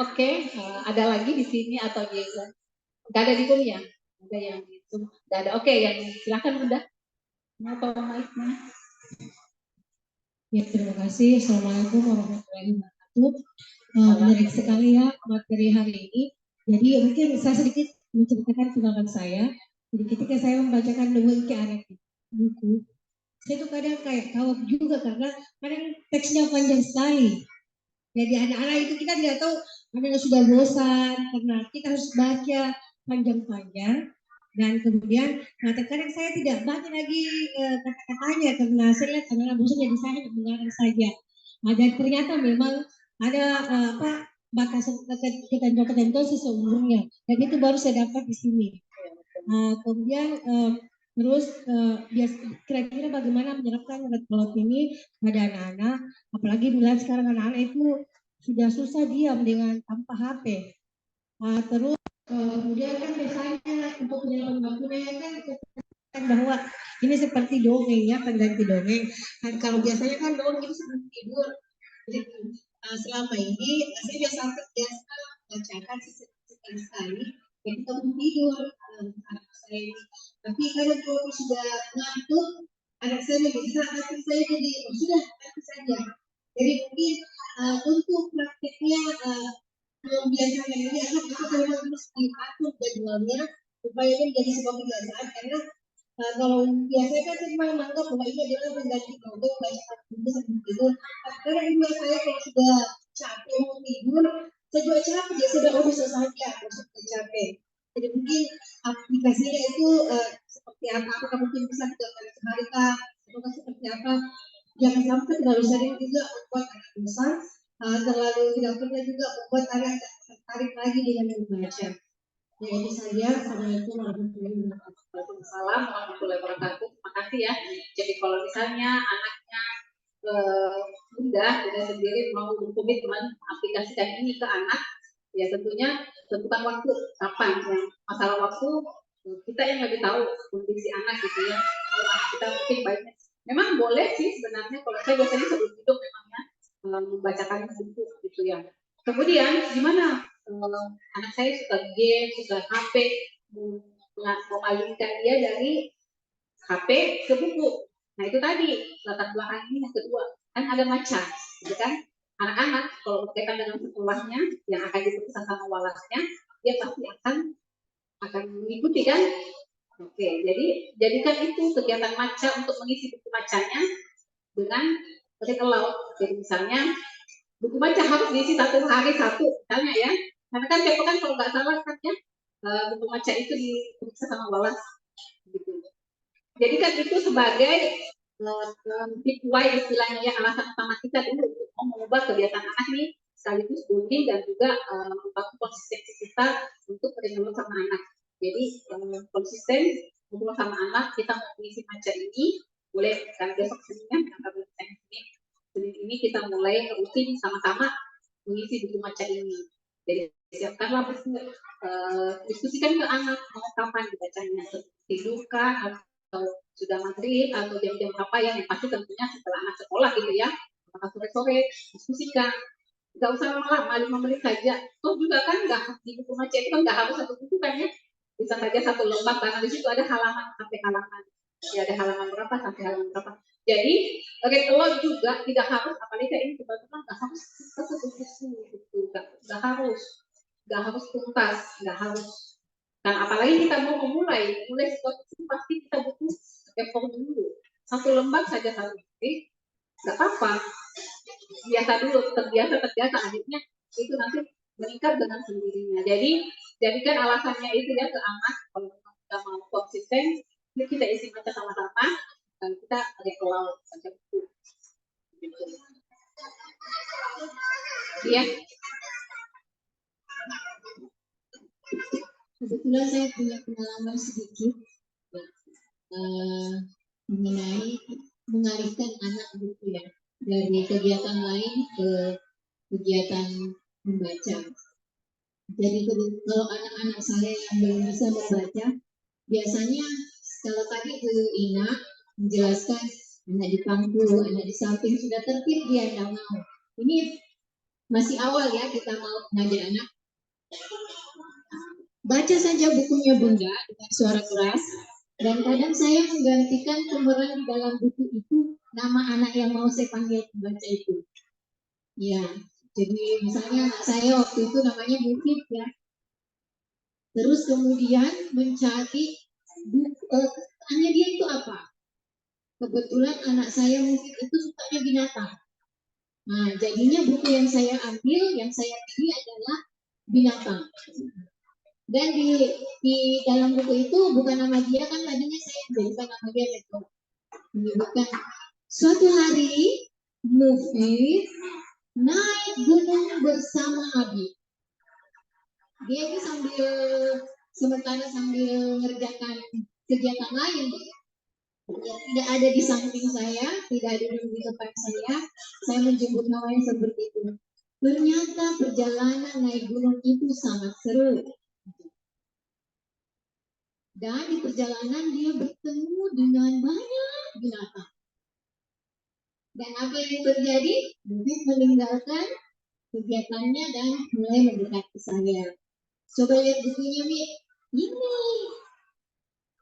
Oke, ada lagi di sini atau di nggak ada di kuliah? Ada yang itu, nggak ada. Oke, yang silakan Bunda. Apa mic-nya? Ya, terima kasih. Assalamualaikum warahmatullahi wabarakatuh. Menarik sekali ya materi hari ini. Jadi mungkin saya sedikit menceritakan pengalaman saya. Jadi ketika saya membacakan dongeng ke anak buku, saya tuh kadang kayak kawat juga karena kadang teksnya panjang sekali. Jadi anak-anak itu kita tidak tahu, anak sudah bosan karena kita harus baca panjang-panjang. Dan kemudian, nah terkadang saya tidak baca lagi kata-katanya karena saya lihat anak-anak bosan, jadi saya hanya mendengarkan saja. Nah, dan ternyata memang ada batasan ketentuan seumurnya, dan itu baru saya dapat di sini. Kemudian terus kira-kira bagaimana menerapkan red cloud ini pada anak-anak, apalagi bila sekarang anak-anak itu sudah susah diam dengan tanpa HP. Terus kemudian kan biasanya untuk penyelesaian waktunya kan bahwa ini seperti dongeng ya, pengganti dongeng. Dan kalau biasanya kan dongeng itu seperti tidur. Jadi selama ini saya biasa bacakan sekali-sekali ketika mau tidur anak saya ini. Tapi kadang kalau sudah ngantuk, anak saya bisa, tapi saya jadi sudah nanti saja. Jadi mungkin untuk praktiknya membiasakan ini anak itu memang harus diatur jadwalnya supaya ini menjadi sebuah kebiasaan, karena kalau biasanya kan saya menganggap bahwa ini adalah pengganti dongeng, baca buku sebelum tidur. Karena ibu saya kalau sudah capek mau tidur, saya juga capek, dia sudah bisa saja sudah capek. Jadi mungkin aplikasinya itu seperti apa, apakah mungkin bisa 3 kali sehari atau seperti apa. jangan sampai terlalu sering juga membuat anak bosan, terlalu tidak pernah juga membuat anak tertarik lagi dengan membaca. Ya, itu saja. Assalamualaikum warahmatullahi wabarakatuh. Waalaikumsalam warahmatullahi wabarakatuh. Terima kasih ya. Jadi kalau misalnya anaknya Bunda sendiri mau berkomitmen aplikasikan ini ke anak, ya tentunya tentukan waktu kapan. Yang masalah waktu kita yang lebih tahu kondisi anak gitu ya. Kalau anak kita mungkin baiknya, memang boleh sih sebenarnya. Kalau saya biasanya sebelum tidur memangnya membacakan buku gitu ya. Kemudian gimana? Anak saya suka game, suka HP, memalingkan dia dari HP ke buku. Nah itu tadi latar belakang ini yang kedua, kan ada macam, gitu kan? Anak-anak kalau berkaitan dengan sekolahnya yang akan diputuskan sama walasnya, dia pasti akan mengikuti kan? Oke, jadi jadikan itu kegiatan maca untuk mengisi buku macanya dengan read aloud. Jadi misalnya buku baca harus diisi 1 hari 1 misalnya ya, karena kan tiap kan kalau nggak salah kan ya buku baca itu diperiksa sama walas gitu. Jadi kan itu sebagai tip why istilahnya ya, alasan utama kita dulu mau mengubah kebiasaan anak nih, sekaligus bonding dan juga membangun konsistensi kita untuk ngobrol sama anak. Jadi konsisten ngobrol sama anak, kita mau mengisi baca ini boleh kan besok Seninnya Senin ini kita mulai rutin sama-sama mengisi buku baca ini. Jadi siapkanlah buku, diskusikan ke anak mau kapan dibacanya, tidur kah atau sudah maghrib atau jam-jam apa yang pasti tentunya setelah anak sekolah gitu ya, apakah sore-sore diskusikan, nggak usah lama-lama 5 menit saja. Toh juga kan nggak di buku baca itu kan nggak harus 1 buku kan ya, bisa saja 1 lembar karena di situ ada halaman sampai halaman ya, ada halaman berapa sampai halaman berapa. Jadi read aloud juga tidak harus, apalagi ini teman-teman nggak harus satu buku gitu, nggak harus tuntas, nggak harus. Dan apalagi kita mau mulai sesuatu pasti kita butuh effort dulu. 1 lembar saja sehari, nggak apa-apa. Biasa dulu, terbiasa, akhirnya itu nanti meningkat dengan sendirinya. Jadi jadikan alasannya itu ya ke anak, kalau kita mau konsisten, kita isi baca sama-sama, dan kita read saja buku. Iya. Kebetulan saya punya pengalaman sedikit mengenai mengalihkan anak gitu ya, dari kegiatan lain ke kegiatan membaca. Jadi kalau anak-anak saya yang belum bisa membaca, biasanya kalau tadi Bu Ina menjelaskan anak di pangku, anak di samping sudah tertib, dia tidak mau. Ini masih awal ya kita mau mengajar anak. Baca saja bukunya Bunda dengan suara keras, dan kadang saya menggantikan pemeran di dalam buku itu nama anak yang mau saya panggil pembaca itu. Ya, jadi misalnya anak saya waktu itu namanya Mufid ya. Terus kemudian mencari tanya dia itu apa. Kebetulan anak saya Mufid itu sukanya binatang. Nah, jadinya buku yang saya ambil, yang saya pilih adalah binatang. Dan di dalam buku itu bukan nama dia, kan tadinya saya bukan nama dia itu menyebutkan suatu hari Mufid naik gunung bersama Abi. Dia itu sementara sambil mengerjakan kegiatan lain, ya, tidak ada di samping saya, tidak ada di depan saya menyebut namanya seperti itu. Ternyata perjalanan naik gunung itu sangat seru. Dan di perjalanan dia bertemu dengan banyak binatang. Dan apa yang terjadi? Mufid meninggalkan kegiatannya dan mulai mendekati saya. Coba lihat bukunya, Mi. Ini.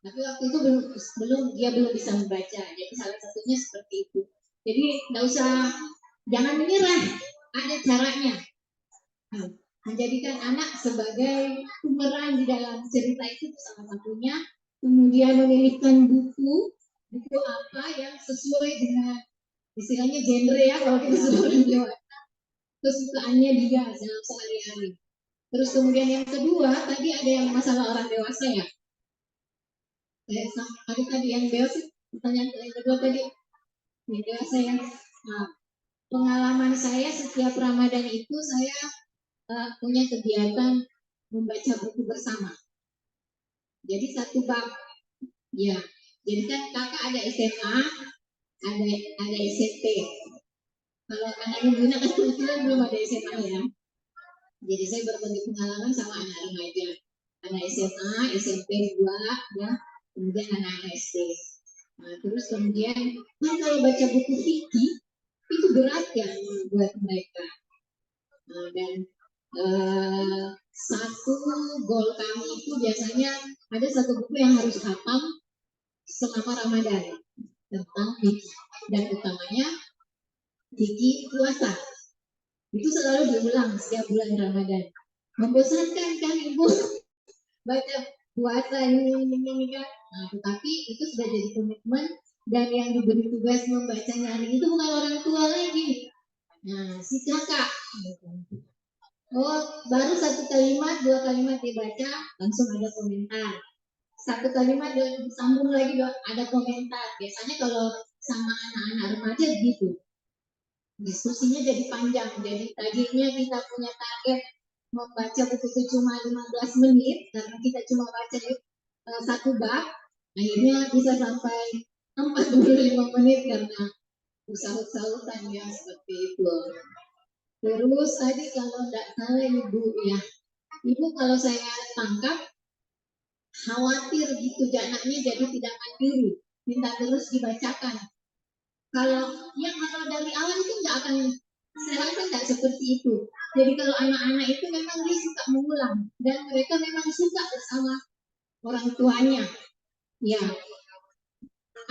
Tapi waktu itu dia belum bisa membaca. Jadi salah satunya seperti itu. Jadi jangan menyerah. Ada caranya. Menjadikan anak sebagai pemeran di dalam cerita itu salah satunya. Kemudian memilihkan buku apa yang sesuai dengan istilahnya genre ya, kalau kita sudah orang dewasa, kesukaannya dia dalam sehari-hari. Terus kemudian yang kedua, tadi ada yang masalah orang dewasa ya. Ada tadi yang dewasa, pertanyaan yang kedua tadi Jadi saya pengalaman saya setiap Ramadan itu saya punya kegiatan membaca buku bersama. Jadi satu bab, ya. Jadi kan kakak ada SMA, ada SMP. Kalau anak ibu kan kebetulan belum ada SMA ya. Jadi saya berbagi pengalaman sama anak remaja, anak SMA, SMP 2, ya, kemudian anak SD. Nah, terus kemudian, kalau baca buku fikih itu berat ya buat mereka. Nah, dan satu goal kami itu biasanya ada satu buku yang harus hafal selama Ramadan tentang fikih, dan utamanya fikih puasa. Itu selalu diulang setiap bulan Ramadan. Membosankan kan ibu baca puasa ini kan. Nah, tetapi itu sudah jadi komitmen, dan yang diberi tugas membacanya hari itu bukan orang tua lagi. Nah, si kakak. Oh, baru satu kalimat, dua kalimat dibaca, langsung ada komentar. Satu kalimat disambung lagi, ada komentar. Biasanya kalau sama anak-anak remaja gitu. Diskusinya jadi panjang. Jadi tadinya kita punya target membaca buku itu cuma 15 menit, karena kita cuma baca satu bab, akhirnya bisa sampai 45 menit karena usaha-usahaan ya seperti itu. Terus tadi kalau tidak salah ibu ya, ibu kalau saya tangkap khawatir gitu anaknya jadi tidak mandiri, minta terus dibacakan. Kalau dari awal itu nggak akan, saya rasa nggak seperti itu. Jadi kalau anak-anak itu memang dia suka mengulang, dan mereka memang suka bersama orang tuanya. Ya,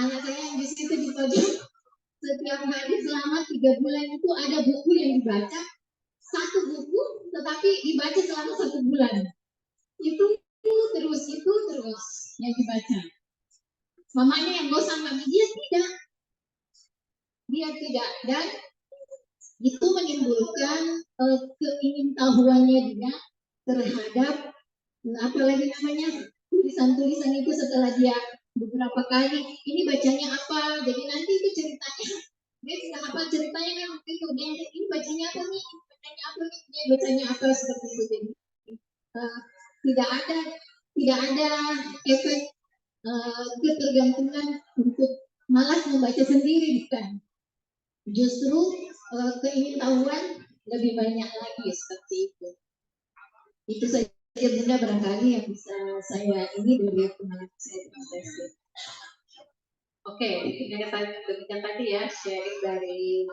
anak saya yang di situ di pojok, setiap hari selama 3 bulan itu ada buku yang dibaca, satu buku tetapi dibaca selama 1 bulan. Itu terus yang dibaca. Mamanya yang bosan, tapi dia tidak, dan itu menimbulkan keingintahuannya dia terhadap apalagi namanya tulisan-tulisan itu. Setelah dia beberapa kali ini bacanya apa, jadi nanti itu ceritanya dia sudah hafal ceritanya kan, itu dia ini bacanya apa nih, dia bacanya apa seperti itu. Jadi tidak ada efek ketergantungan untuk malas membaca sendiri, bukan. Justru keingintahuan lebih banyak lagi seperti itu. Itu saja Bunda barangkali yang bisa saya ini dari pengalaman saya. Terima kasih. Oke, yang saya demikian tadi ya, sharing dari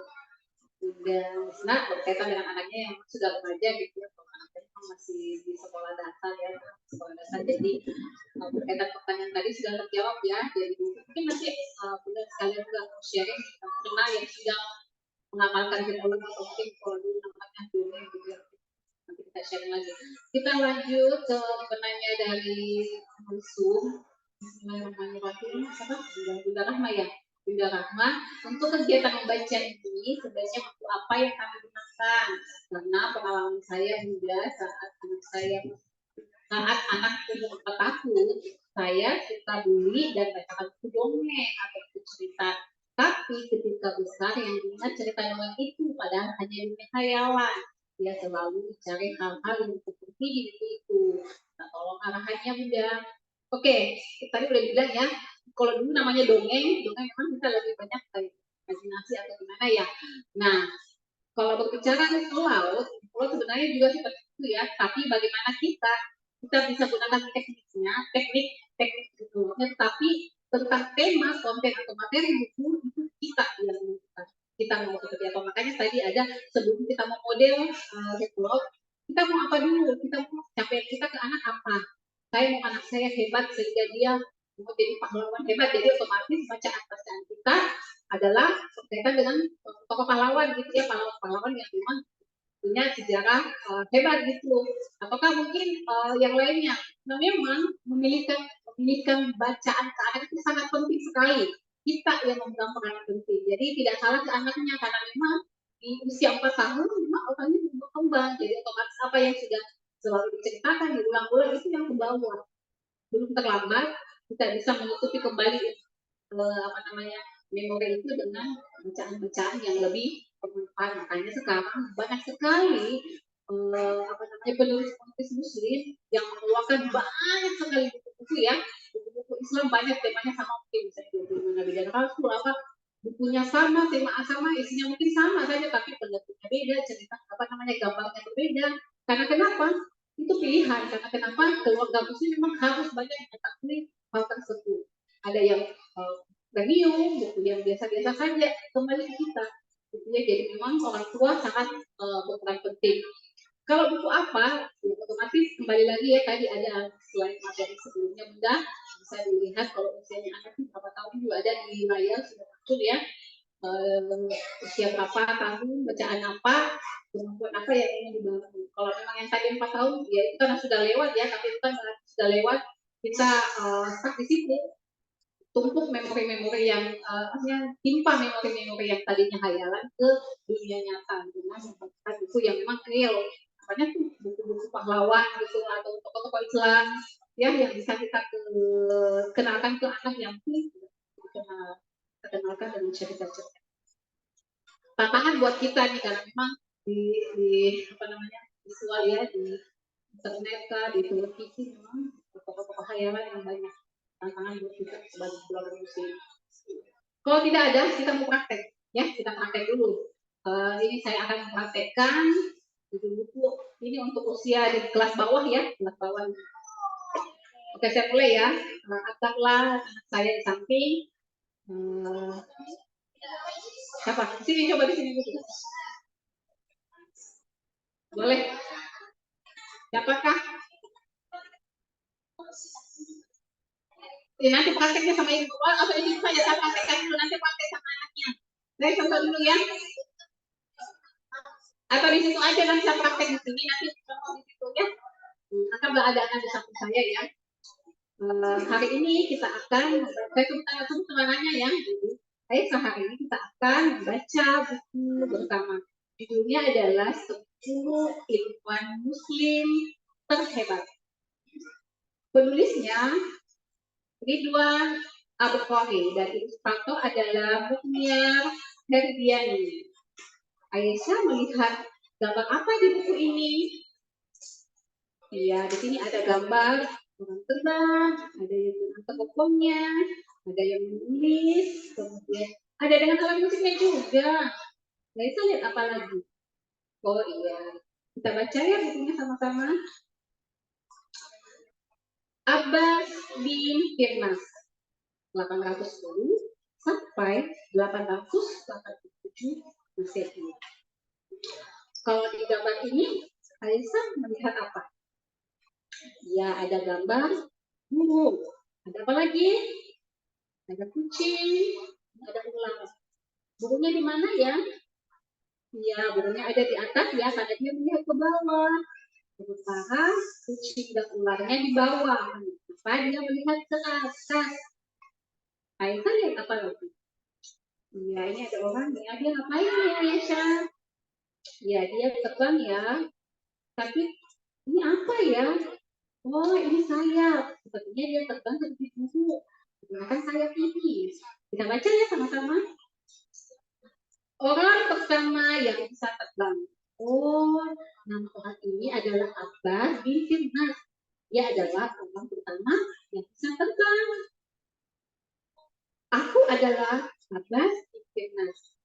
Bunda Misna berkaitan dengan anaknya yang sudah remaja gitu ya, anaknya masih di sekolah dasar ya, jadi berkaitan pertanyaan tadi sudah terjawab ya. Jadi mungkin nanti Bunda sekalian juga sharing pernah yang sudah mengamalkan film atau mungkin kalau dulu namanya dulu gitu ya. Nanti kita share lagi. Kita lanjut ke penanya dari Zoom. Bismillahirrahmanirrahim. Bunda Rahma ya. Bunda Rahma, untuk kegiatan membaca ini sebenarnya buku apa yang kami gunakan? Karena pengalaman saya Bunda saat anak umur 4 tahun, saya suka beli dan bacakan buku dongeng atau buku cerita. Tapi ketika besar yang diingat cerita dongeng itu padahal hanya dunia khayalan. Dia selalu mencari hal-hal yang seperti di buku itu. Nah, tolong arahannya Bunda. Oke, tadi udah bilang ya, kalau dulu namanya dongeng memang kita lebih banyak kayak imajinasi atau gimana ya. Nah, kalau berbicara pulau sebenarnya juga seperti itu ya, tapi bagaimana kita bisa gunakan tekniknya, teknik itu, tapi tentang tema, konten atau materi buku itu kita yang menentukan. Kita mau seperti apa, makanya tadi ada sebelum kita mau model kita mau apa dulu, kita mau capaian kita ke anak apa. Saya mau anak saya hebat sehingga dia mau jadi pahlawan hebat, jadi otomatis bacaan kita adalah berkaitan dengan tokoh pahlawan gitu ya, pahlawan yang memang punya sejarah hebat gitu. Ataukah mungkin yang lainnya. Nah, memang memilihkan bacaan ke anak itu sangat penting sekali. Kita yang memegang peranan penting. Jadi tidak salah ke anaknya, karena memang di usia 4 tahun memang otaknya belum berkembang. Jadi otomatis apa yang sudah selalu diceritakan diulang-ulang itu yang ke bawah. Belum terlambat kita bisa menutupi kembali memori itu dengan bacaan-bacaan yang lebih bermanfaat. Makanya sekarang banyak sekali penulis-penulis Muslim yang mengeluarkan banyak sekali buku-buku ya, buku-buku Islam banyak temanya sama mungkin misalnya 25 Nabi dan Rasul apa bukunya sama, tema sama, isinya mungkin sama saja tapi pendapat beda, cerita gambarnya berbeda. Karena kenapa? Itu pilihan. Karena kenapa? Keluarga Muslim memang harus banyak mengetahui hal tersebut. Ada yang premium, buku yang biasa-biasa saja, kembali ke kita. Jadi memang orang tua sangat berperan penting. Kalau buku apa, ya otomatis kembali lagi ya tadi ada selain materi sebelumnya Bunda bisa dilihat kalau usianya anak berapa tahun juga ada di layar sudah muncul ya usia berapa tahun, bacaan apa, kemampuan apa yang ingin dibangun. Kalau memang yang tadi 4 tahun ya itu kan sudah lewat ya, tapi itu kan sudah lewat kita stuck di situ. Tumpuk memori-memori yang timpa memori-memori yang tadinya hayalan ke dunia nyata dengan membaca buku yang memang real. Makanya tuh buku-buku pahlawan gitu atau tokoh-tokoh Islam ya yang bisa kita kenalkan ke anak yang kita kenalkan dengan cerita-cerita. Tantangan buat kita nih karena memang di visual ya di internet di televisi memang tokoh-tokoh hayalan yang banyak. Tantangan buat kita sebagai keluarga Muslim. Kalau tidak ada, kita mau praktek, ya kita praktek dulu. Ini saya akan mempraktekkan buku ini untuk usia di kelas bawah ya, kelas bawah. Oke, saya mulai ya. Ataplah anak saya di samping. Siapa? Sini coba di sini dulu. Boleh? Siapakah? Ya, nanti prakteknya sama ibu atau ibu saya praktekkan dulu nanti praktek sama anaknya. Saya contoh dulu ya. Atau di situ aja nanti saya praktek di sini nanti contoh di situ ya. Akan ada anak di samping saya ya. Hari ini kita akan saya sebut temanannya ya. Baik, hari ini kita akan membaca buku bersama. Judulnya adalah 10 ilmuwan Muslim terhebat. Penulisnya Ridwan Abukori dan ilustrator adalah Mukmir Herdiani. Aisyah melihat gambar apa di buku ini? Ya, di sini ada gambar orang terbang, ada yang menangkap pokoknya, ada yang menulis, kemudian ada dengan alat musiknya juga. Aisyah lihat apa lagi? Oh iya, kita baca ya bukunya sama-sama. Abbas bin Firnas 810 sampai 887 Masehi. Kalau di gambar ini, Aisyah melihat apa? Ya, ada gambar burung. Ada apa lagi? Ada kucing, ada ular. Burungnya di mana ya? Ya, burungnya ada di atas ya, karena dia melihat ke bawah. Sementara kucing dan ularnya di bawah. Kenapa dia melihat ke atas? Aisyah lihat apa lagi? Ya, ini ada orang ya, dia ngapain ya Aisyah? Ya, dia terbang ya. Tapi ini apa ya? Oh, ini sayap. Sepertinya dia terbang seperti buku. Menggunakan sayap ini. Kita baca ya sama-sama. Orang pertama yang bisa terbang. Oh, nama orang ini adalah Abbas bin Firnas. Dia adalah orang pertama yang bisa terbang. Aku adalah Abbas bin Firnas.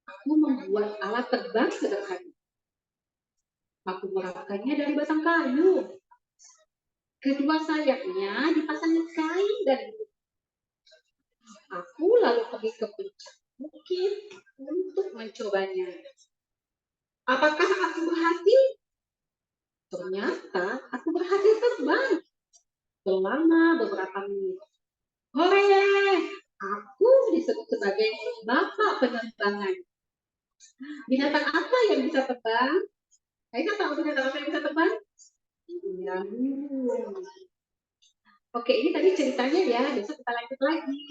Aku membuat alat terbang sederhana. Aku merapikannya dari batang kayu. Kedua sayapnya dipasangi kain dan aku lalu pergi ke puncak bukit untuk mencobanya. Apakah aku berhasil? Ternyata aku berhasil terbang selama beberapa menit. Hore! Aku disebut sebagai bapak penerbangan. Binatang apa yang bisa terbang? Kayaknya tahu binatang apa yang bisa terbang? Nyamuk. Oke, ini tadi ceritanya ya. Besok kita lanjut lagi.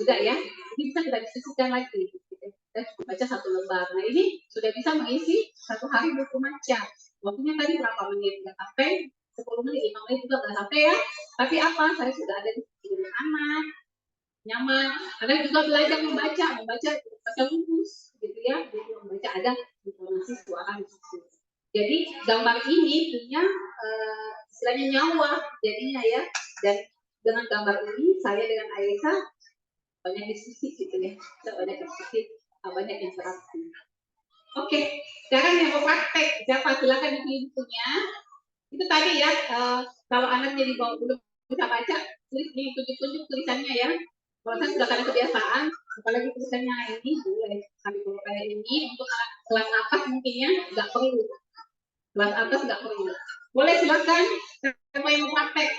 Sudah ya, ini bisa kita diskusikan lagi. Kita baca 1 lembar. Nah ini sudah bisa mengisi 1 hari buku macam. Waktunya tadi berapa menit? Nggak sampai 10 menit, 5 menit juga nggak sampai ya. Tapi apa? Saya sudah ada di sini anak. nyaman. Anak juga belajar membaca rumus gitu ya, jadi membaca ada informasi suara di situ. Jadi gambar ini punya istilahnya nyawa jadinya ya, dan dengan gambar ini saya dengan Aisyah banyak diskusi gitu ya, kita banyak diskusi, banyak interaksi. Oke, sekarang yang mau praktek, siapa silakan dipilih bukunya. Itu tadi ya, kalau anaknya di bawah belum bisa baca, tulis di tunjuk-tunjuk tulisannya ya. Kalau saya sudah ada kebiasaan, apalagi tulisannya ini boleh sambil kalau kayak ini untuk anak kelas atas mungkin ya nggak perlu. Kelas atas nggak perlu. Boleh silakan. Siapa yang mau praktek?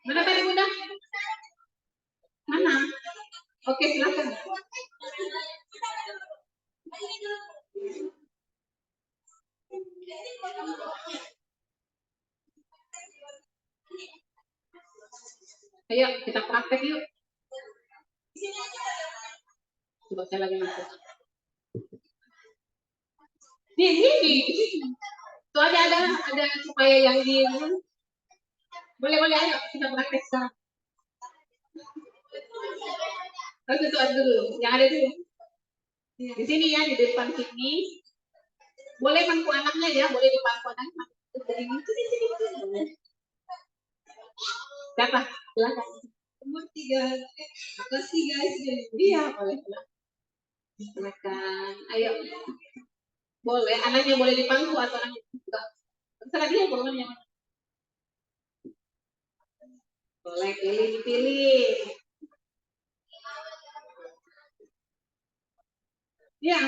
Mana tadi Bunda? Mana? Oke silakan. Ayo kita praktek yuk. Coba saya lagi masuk. Di. Soalnya ada supaya yang di. Boleh ayo kita praktek sekarang. Harus itu dulu, yang ada dulu. Di sini ya di depan sini. Boleh pangku anaknya ya, boleh di pangku anaknya. Siapa? Silakan. Umur 3, kelas 3 SD. Iya, boleh. Silakan. Ayo. Boleh, anaknya boleh di pangku atau anaknya enggak. Terserah dia boleh yang mana. Boleh dipilih. Ya,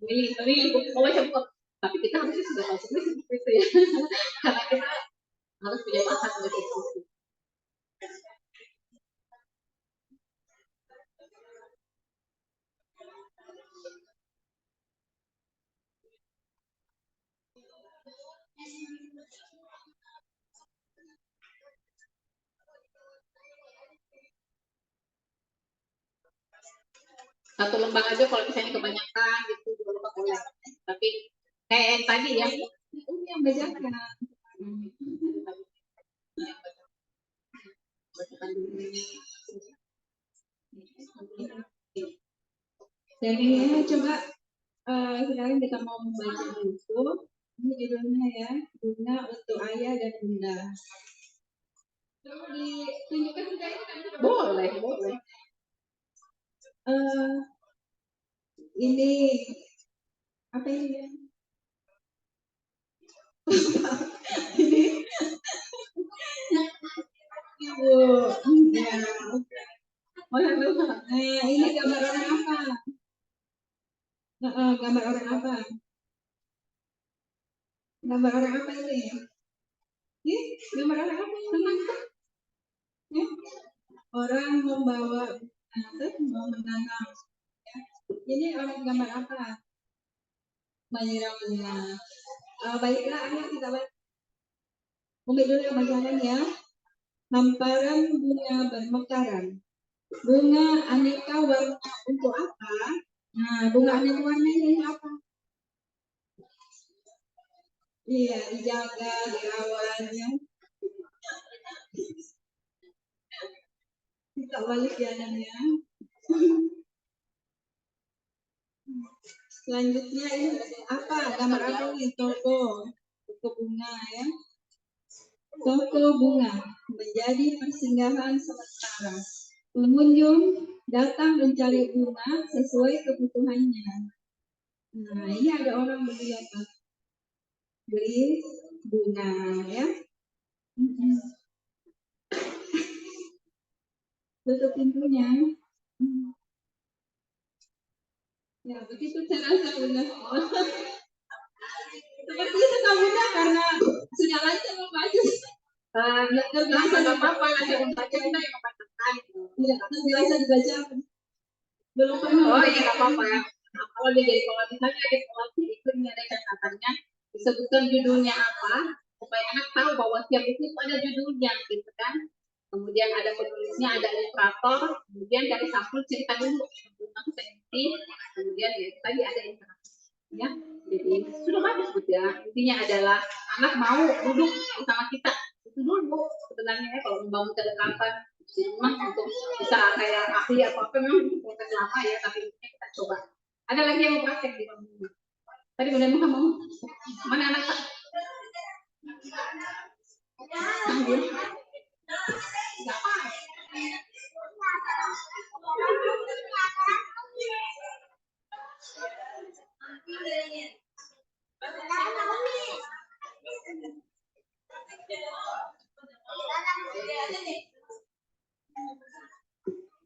pilih buku baca buku. Tapi kita harusnya sudah tahu seperti itu ya. Karena kita harus punya bakat berdiskusi. Satu lembar aja kalau misalnya kebanyakan gitu 2 lembar boleh. Tapi kayak yang tadi ya, Ini yang bacakan. Jadi ya coba sekarang kita mau membaca buku. Ini judulnya ya, Bunga untuk Ayah dan Bunda. Ditunjukkan juga ini kan? boleh. Ini apa ini ya? Ini Ibu. Ya. Nah, ini gambar orang apa? Gambar orang apa? Gambar orang apa ini? Ini gambar orang apa ini? Ya. Orang membawa mau menanam. Ya. Ini orang gambar apa? Menyiram bunga. Baiklah, ayo kita baca. Umi dulu yang bacakan ya. Hamparan bunga bermekaran. Bunga aneka warna untuk apa? Nah, bunga aneka warna ini apa? Iya, dijaga, dirawat ya. Kita balik jalannya. Selanjutnya ini apa? Gambar apa ini? Toko bunga ya. Toko bunga menjadi persinggahan sementara. Pengunjung datang mencari bunga sesuai kebutuhannya. Nah, ini ada orang beli apa? Beli bunga ya. Tutup pintunya. Ya, begitu cara Bunda. Seperti itu Kak Bunda karena sudah lancar membaca. Nggak terbiasa apa-apa, nanti membaca kita yang membacakan. Tidak terbiasa dibaca. Belum pernah. Oh iya, nggak apa-apa ya. Nah, kalau dia jadi kalau misalnya ada evaluasi itu ini ada catatannya, disebutkan judulnya apa, supaya anak tahu bahwa setiap buku itu ada judulnya, gitu kan. Kemudian ada penulisnya, ada ilustrator, kemudian dari sampul cerita dulu, kemudian ya tadi ada interaksi, ya. Jadi sudah bagus gitu ya. Intinya adalah anak mau duduk bersama kita itu dulu sebenarnya ya, kalau membangun kedekatan Di rumah untuk bisa kayak ahli atau apa memang itu proses lama ya, tapi kita coba. Ada lagi yang mau praktek di rumah? Tadi Bunda Nuha mau? Mana anak Pak?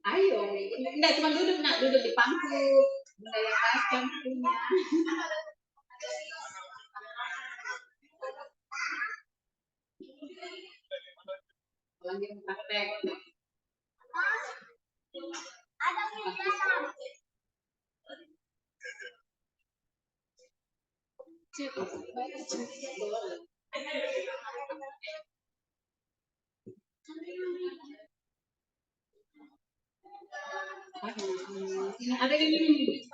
Ayo, enggak cuma duduk nak, duduk di pangku. Bunda yang pasang punya. Lagi praktek. Ini ada di sini.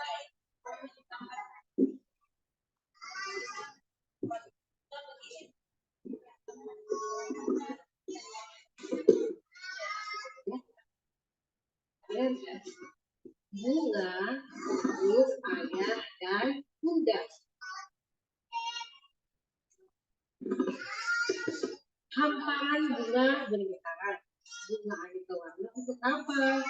Bunga, huruf ayah dan bunda. Hamparan bunga bermekaran. Bunga aneka warna untuk apa?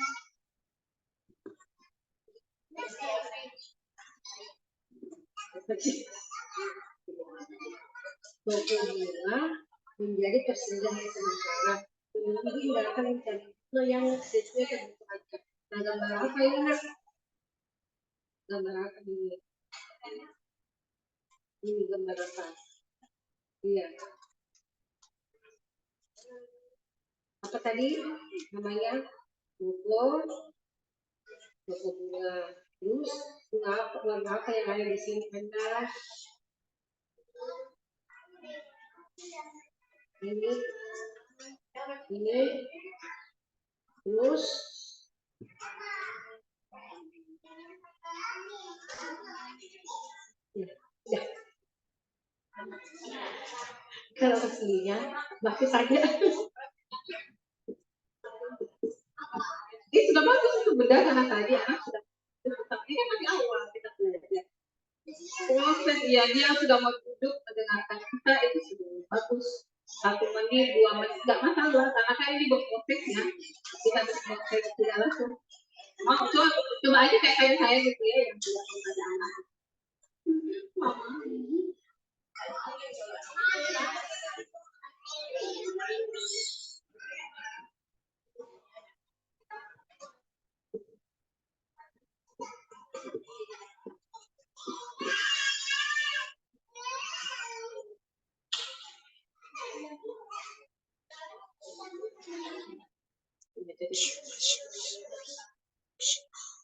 Toko bunga menjadi persinggahan sementara. Kemudian tindakan mencari bunga yang sesuai kebutuhan. Nah, gambar apa ini nak? Gambar apa ini? Ini gambar apa? Iya. Apa tadi namanya? Toko bunga. Terus warna apa yang ada di sini Anda? Ini, terus ya. Kalau aslinya bagus saja. Ini sudah bagus itu benda karena tadi anak sudah tapi kan di awal kita belajar. Proses ya dia sudah mau duduk mendengarkan kita itu sudah bagus. 1 menit, 2 menit nggak masalah karena kan ini berproses ya. Kita berproses tidak langsung. Mau coba aja kayak saya gitu ya yang sudah ada anak.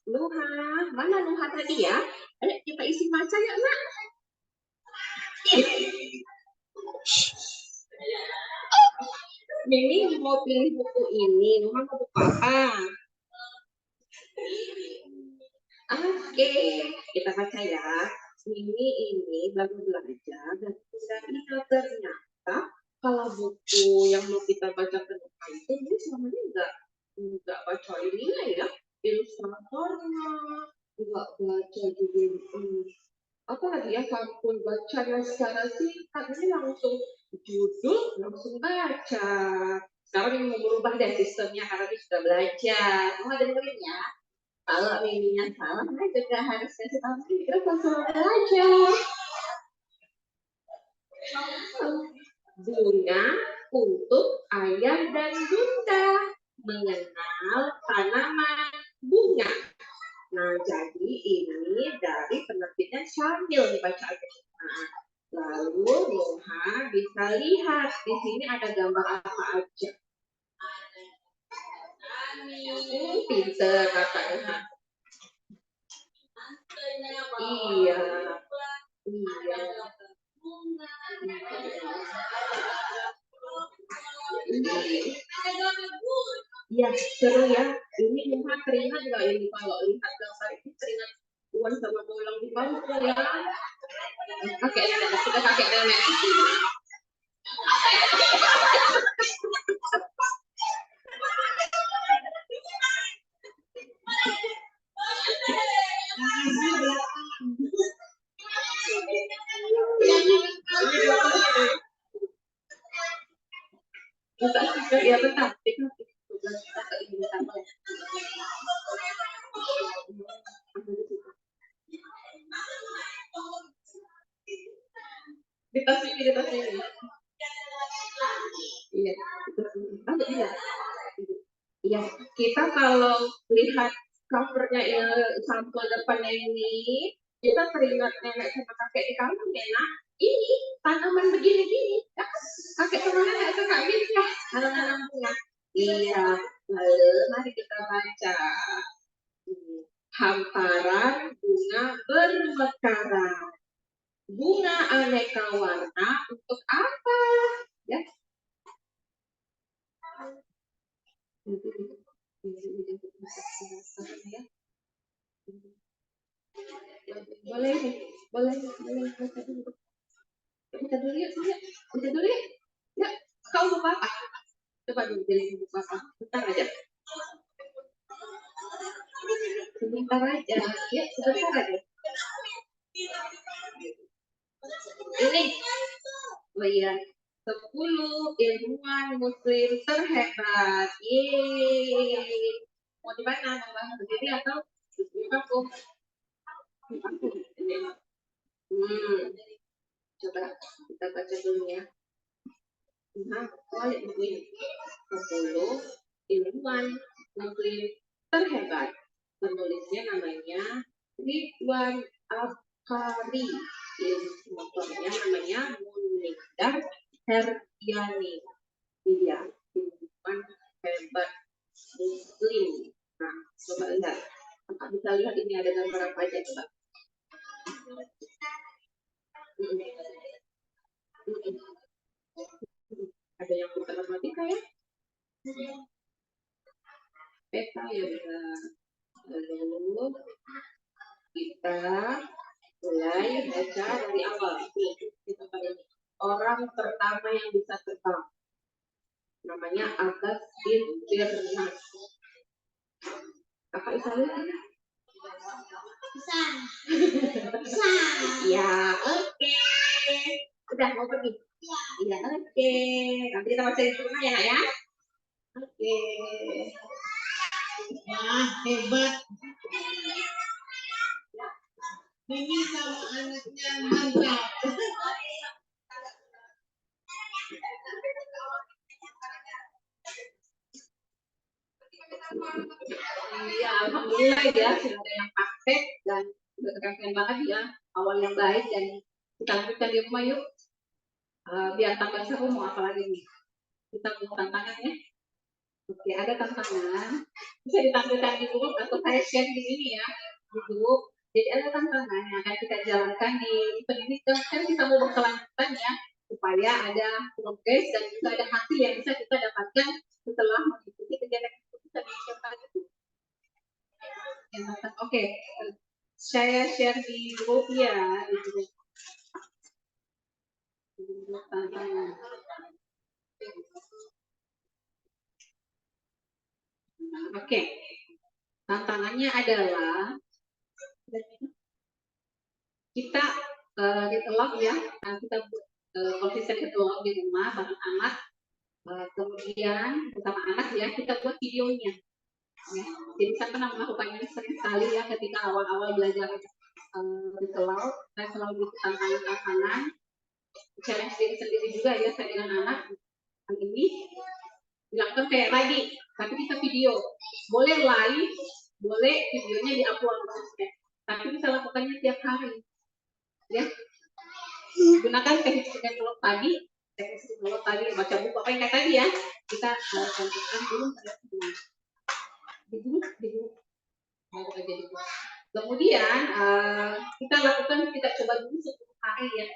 Nuha, mana Nuha tadi ya? Ayo kita isi baca ya nak. Mimi mau pilih buku ini, Nuha mau buku apa? Oke, kita baca ya. Mimi ini baru belajar dan sudah ingat ternyata kalau buku yang mau kita baca ke depan itu ini selama ini enggak baca ininya ya, ilustratornya, enggak baca juga apa lagi ya, sampul bacanya secara singkat, ini langsung judul langsung baca. Sekarang ini mau berubah dari sistemnya karena dia sudah belajar. Mau dengerin ya. Kalau miminya salah, saya juga harus kasih tahu kita langsung belajar. Bunga untuk ayah dan bunda mengenal tanaman bunga. Nah, jadi ini dari penerbitnya Syamil dibaca aja. Nah, lalu Nuha bisa lihat di sini ada gambar apa aja. Pinter kakaknya. Iya. Iya, seru ya. Ini Nuha teringat nggak ini kalau lihat gambar ini teringat Tuan sama tulang di bangku ya. Kakek nenek, sudah kakek nenek. di tas ini. Iya, itu sih. Ah, iya. Iya, kita kalau lihat covernya sampul depannya ini, kita teringat nenek sama kakek di kampung ya, nah, ini tanaman begini-gini, ya kan? Kakek sama nenek itu kak bisa nanam bunga. Iya, lalu mari kita baca. Hamparan bunga bermekaran. Bunga aneka warna untuk apa? Ya. Boleh, boleh, boleh. Kita dulu ya, kita dulu ya. Ya, kau buka apa? Coba dulu jadi buka apa? Bentar aja. Sebentar aja, ya sebentar aja. Ini, oh iya, 10 ilmuwan muslim terhebat. Yeay. Mau di mana? Mau bahas sendiri atau di kampung? Di kampung. Coba kita baca dulu ya. Nah, balik buku ini. 10 ilmuwan muslim terhebat. Penulisnya namanya Ridwan Afkari. Ilmuwannya namanya Munidar Herdiani. Dia ilmuwan hebat muslim. Nah, coba lihat. Kakak bisa lihat ini ada gambar apa aja coba. Ada yang matematika ya? Peta ya bisa. Lalu kita mulai baca dari awal. Kita pada orang pertama yang bisa terbang. Namanya Abbas bin Firnas. Kakak bisa lihat? Bisa. Bisa. Ya, oke. Udah mau pergi? Iya, oke. Nanti kita baca di rumah ya, Nak ya. Oke. Wah, hebat. Ini sama anaknya mantap. Iya, alhamdulillah ya, sudah ada yang praktek dan sudah keren banget ya. Awal yang baik dan kita lanjutkan di rumah yuk. Biar tambah seru mau apa lagi nih? Kita buat tantangan ya. Oke, ada tantangan. Bisa ditampilkan di grup atau saya share di sini ya, di grup. Jadi ada tantangan yang akan kita jalankan di event ini. Kan kita mau berkelanjutan ya, supaya ada progres dan juga ada hasil yang bisa kita dapatkan setelah mengikuti kegiatan itu bisa dilakukan itu. Oke, saya share di grup ya, di grup. Tantangan. Oke, tantangannya adalah kita read ya, kita konsisten read di rumah bareng anak, kemudian bersama anak ya kita buat videonya. Ya. Jadi saya pernah melakukannya sering sekali ya ketika awal-awal belajar read saya selalu bikin tantangan-tantangan, challenge diri sendiri juga ya saya dengan anak. Yang ini dilakukan kayak tadi, tapi kita video, boleh live, boleh videonya di-upload ke sosmed, tapi bisa lakukannya tiap hari. Ya, gunakan teknik psikolog tadi, baca buku apa yang kayak tadi ya, kita contohkan dulu di grup baru aja di grup. Kemudian kita lakukan, kita coba dulu 10 hari ya,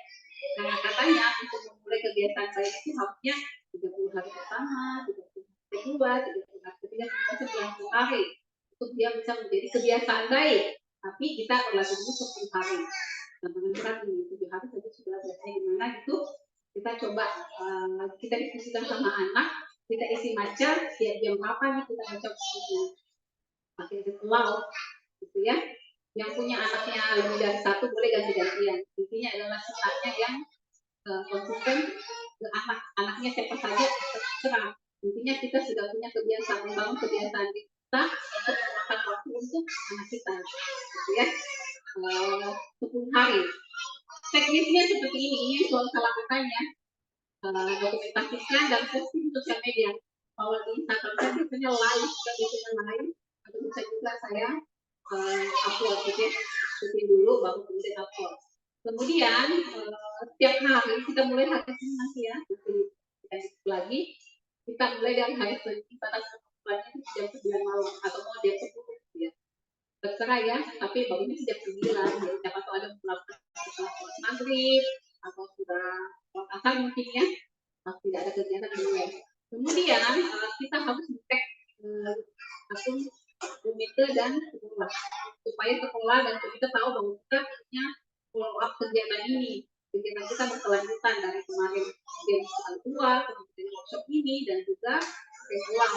karena katanya untuk memulai kebiasaan baik itu harusnya 30 hari pertama, 30 hari kedua, 30 hari ketiga, sampai 90 hari untuk dia bisa menjadi kebiasaan baik. Tapi kita berlaku dulu 10 hari. Tantangan berat ini 7 hari saja sudah biasanya gimana gitu. Kita coba kita diskusikan sama anak, kita isi maca tiap jam berapa nih kita baca bukunya. Pakai laut gitu ya. Yang punya anaknya lebih dari satu boleh ganti-gantian. Intinya adalah sifatnya yang konsisten ke anaknya siapa saja terserah. Intinya kita sudah punya kebiasaan, membangun kebiasaan kita untuk memakan waktu untuk anak kita, gitu ya. 10 hari. teknisnya seperti ini yang selalu saya lakukan ya. Dokumentasikan dan posting di sosial media. Kalau di Instagram saya biasanya live, atau bisa juga saya upload gitu ya, syuting dulu baru kemudian upload. Kemudian setiap hari kita mulai hari Senin nanti ya, lagi kita mulai dari hari Senin batas bulannya jam 9 malam atau mau jam 10 ya. Terserah ya, tapi bagusnya sejak 9, jadi siapa tahu ada melakukan setelah sholat maghrib atau sudah sholat asar mungkin ya, kalau tidak ada kegiatan di luar. Kemudian kita harus cek akun komite dan sekolah supaya sekolah dan komite tahu bahwa kita punya follow up kegiatan ini. Kegiatan kita berkelanjutan dari kemarin dari orang tua, kemudian workshop ini dan juga visual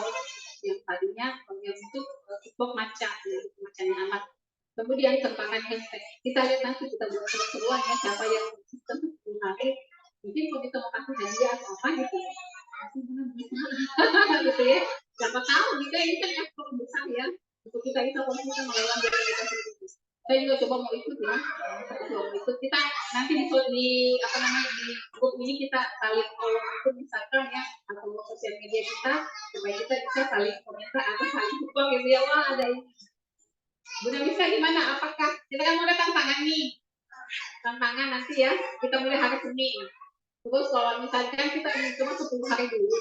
yang tadinya untuk support macanya anak. Kemudian sertakan hashtag. Kita lihat nanti kita buat seruan ya siapa yang sistem 10 hari. Mungkin kalau kita mau kasih hadiah atau apa gitu. Gitu ya. Siapa tahu kita ini kan yang besar ya. Untuk kita bisa melawan kita sendiri. Saya juga coba mau ikut ya. Kita nanti di apa namanya di grup ini kita saling follow akun Instagram ya atau sosial media kita supaya kita bisa saling komentar atau saling support gitu ya. Wah ada ini. Bunda bisa gimana? Apakah kita kan mulai tantangan nih? Tantangan nanti ya kita mulai hari Senin. Terus kalau misalkan kita cuma 10 hari dulu.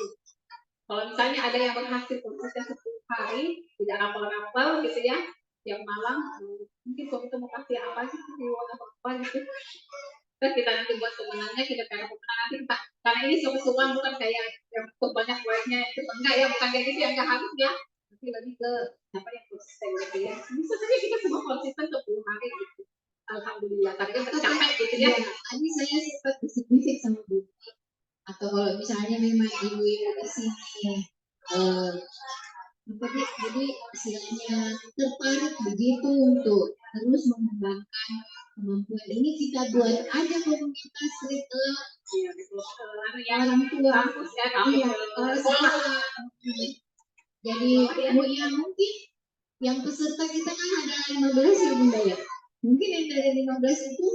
Kalau misalnya ada yang berhasil konsisten 10 hari tidak rapel-rapel gitu ya. Yang malam mungkin kalau kita mau kasih apa sih di apa gitu. Terus kita nanti buat pemenangnya kita karena pemenang nanti kita karena ini seru-seruan bukan kayak yang banyak proyeknya itu enggak ya bukan kayak gitu yang enggak harus ya tapi lebih ke apa yang konsisten gitu ya bisa saja kita semua konsisten 10 hari gitu alhamdulillah tadi kan tercapai gitu ya. Tadi saya sempat bisik-bisik sama Bu atau kalau misalnya memang ibu-ibu di sini jadi istilahnya tertarik begitu untuk terus mengembangkan kemampuan ini kita buat aja komunitas retail orang tua sekolah. Jadi mungkin yang peserta kita kan ada 15 ya Bunda ya. Mungkin yang dari 15 itu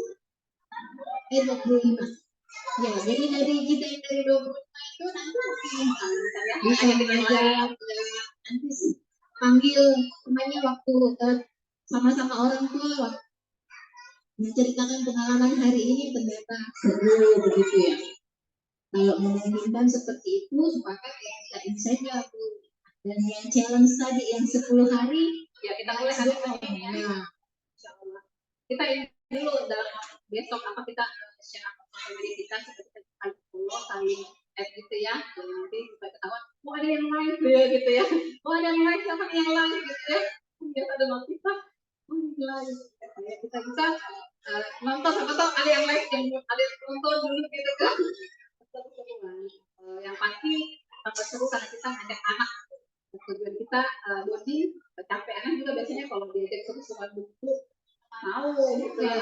25. Ya, jadi dari kita yang dari 25 itu nanti bisa mengajak nanti panggil temannya waktu sama-sama orang tua menceritakan pengalaman hari ini ternyata seru begitu ya. Kalau memungkinkan seperti itu sepakat ya kita ini saja Bu. Dan yang challenge tadi yang 10 hari ya kita mulai hari ini ya. Insyaallah. Kita ini dulu dalam besok apa kita share apa kita seperti saling gitu ya. Dan nanti kita ketahuan oh ada yang lain gitu ya. Oh ada yang lain sama yang lain gitu ya. Biar ada motivasi. Oh lain. Ya, kita bisa nonton sama tahu ada yang lain yang ada yang nonton dulu gitu kan. Yang pasti tambah seru karena kita ngajak anak tujuan kita body capek anak juga biasanya kalau diajak seru-seruan buku mau gitu ya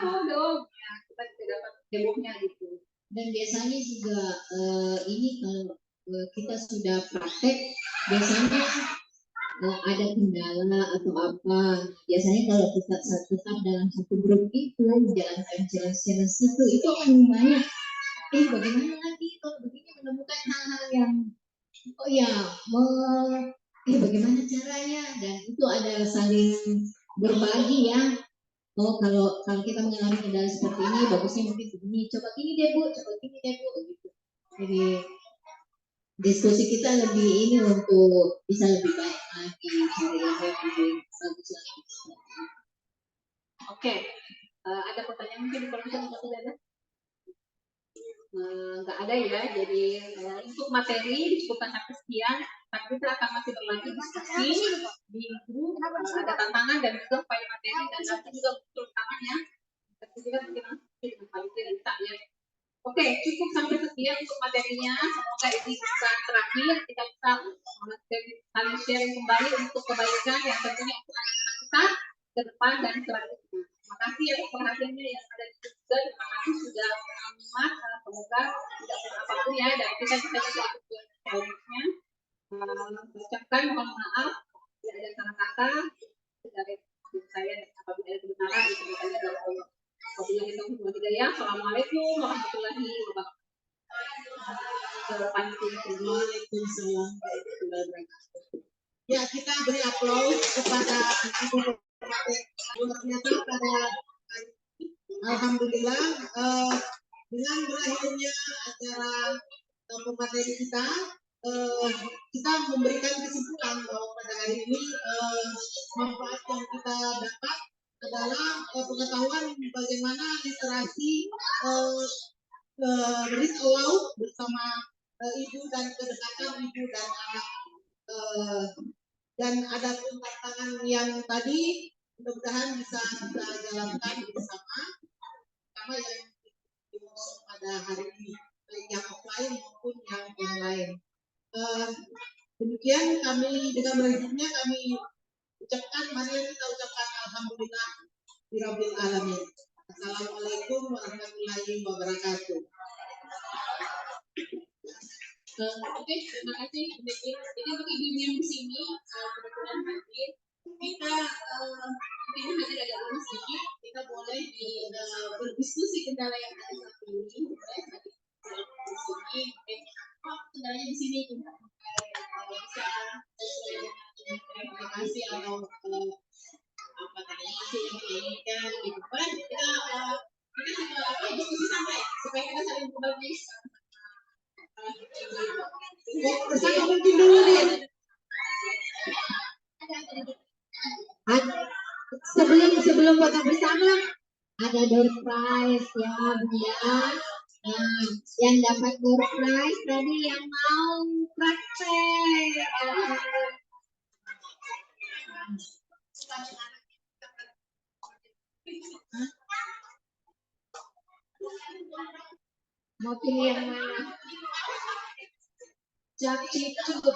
mau dong ya, kita bisa dapat hebohnya gitu dan biasanya juga ini kalau kita sudah praktek biasanya ada kendala atau apa biasanya kalau kita tetap dalam satu grup itu menjalankan challenge itu akan banyak bagaimana lagi kalau begini menemukan hal-hal yang oh ya bagaimana caranya dan itu ada saling berbagi ya kalau kita mengalami kendala seperti ini bagusnya mungkin begini coba gini deh Bu gitu jadi diskusi kita lebih ini untuk bisa lebih baik lagi cari yang lebih bagus lagi. Oke. Ada pertanyaan mungkin kalau kita tidak ada nggak ada ya jadi untuk materi disebutkan sampai sekian tapi kita akan masih berlanjut diskusi di grup ada tantangan dan juga file materi dan nanti juga muncul tangannya tapi juga mungkin dengan panitia bisa ya oke cukup sampai sekian untuk materinya semoga ini bisa terakhir kita bisa saling sharing kembali untuk kebaikan yang tentunya untuk anak-anak kita ke depan dan selanjutnya. Terima kasih ya perhatiannya yang ada di sini. Terima kasih sudah menyimak. Semoga tidak kurang apapun ya dan kita bisa ikut selanjutnya. Ucapkan mohon maaf tidak ada salah kata dari saya apabila ada kebenaran itu dari Allah. Apabila kita ya. Assalamualaikum warahmatullahi wabarakatuh. Waalaikumsalam warahmatullahi wabarakatuh. Ya, kita beri aplaus kepada Ibu Bupati. Ternyata pada alhamdulillah dengan berakhirnya acara pemateri kita, kita memberikan kesimpulan bahwa pada hari ini manfaat yang kita dapat adalah pengetahuan bagaimana literasi read aloud bersama ibu dan kedekatan ibu dan anak. Dan ada pun tantangan yang tadi mudah-mudahan bisa kita jalankan bersama, sama yang diusung pada hari ini, baik yang offline maupun yang online. Demikian kami dengan berikutnya kami ucapkan, mari kita ucapkan alhamdulillah birabbil alamin. Assalamualaikum warahmatullahi wabarakatuh. Oke, terima kasih. Jadi untuk ibu yang di sini kebetulan hadir, kita mungkin hadir agak lama sedikit, kita boleh berdiskusi kendala yang ada saat ini, boleh hadir di sini. Kendalanya di sini bisa sesuai dengan aplikasi atau apa namanya masih yang diinginkan di depan. Kita diskusi santai supaya kita saling berbagi. Bersama mungkin dulu nih. Sebelum foto bersama ada door prize ya Bunda. Nah, yang dapat door prize tadi yang mau praktek. Mau pilih yang mana? Jaki cukup.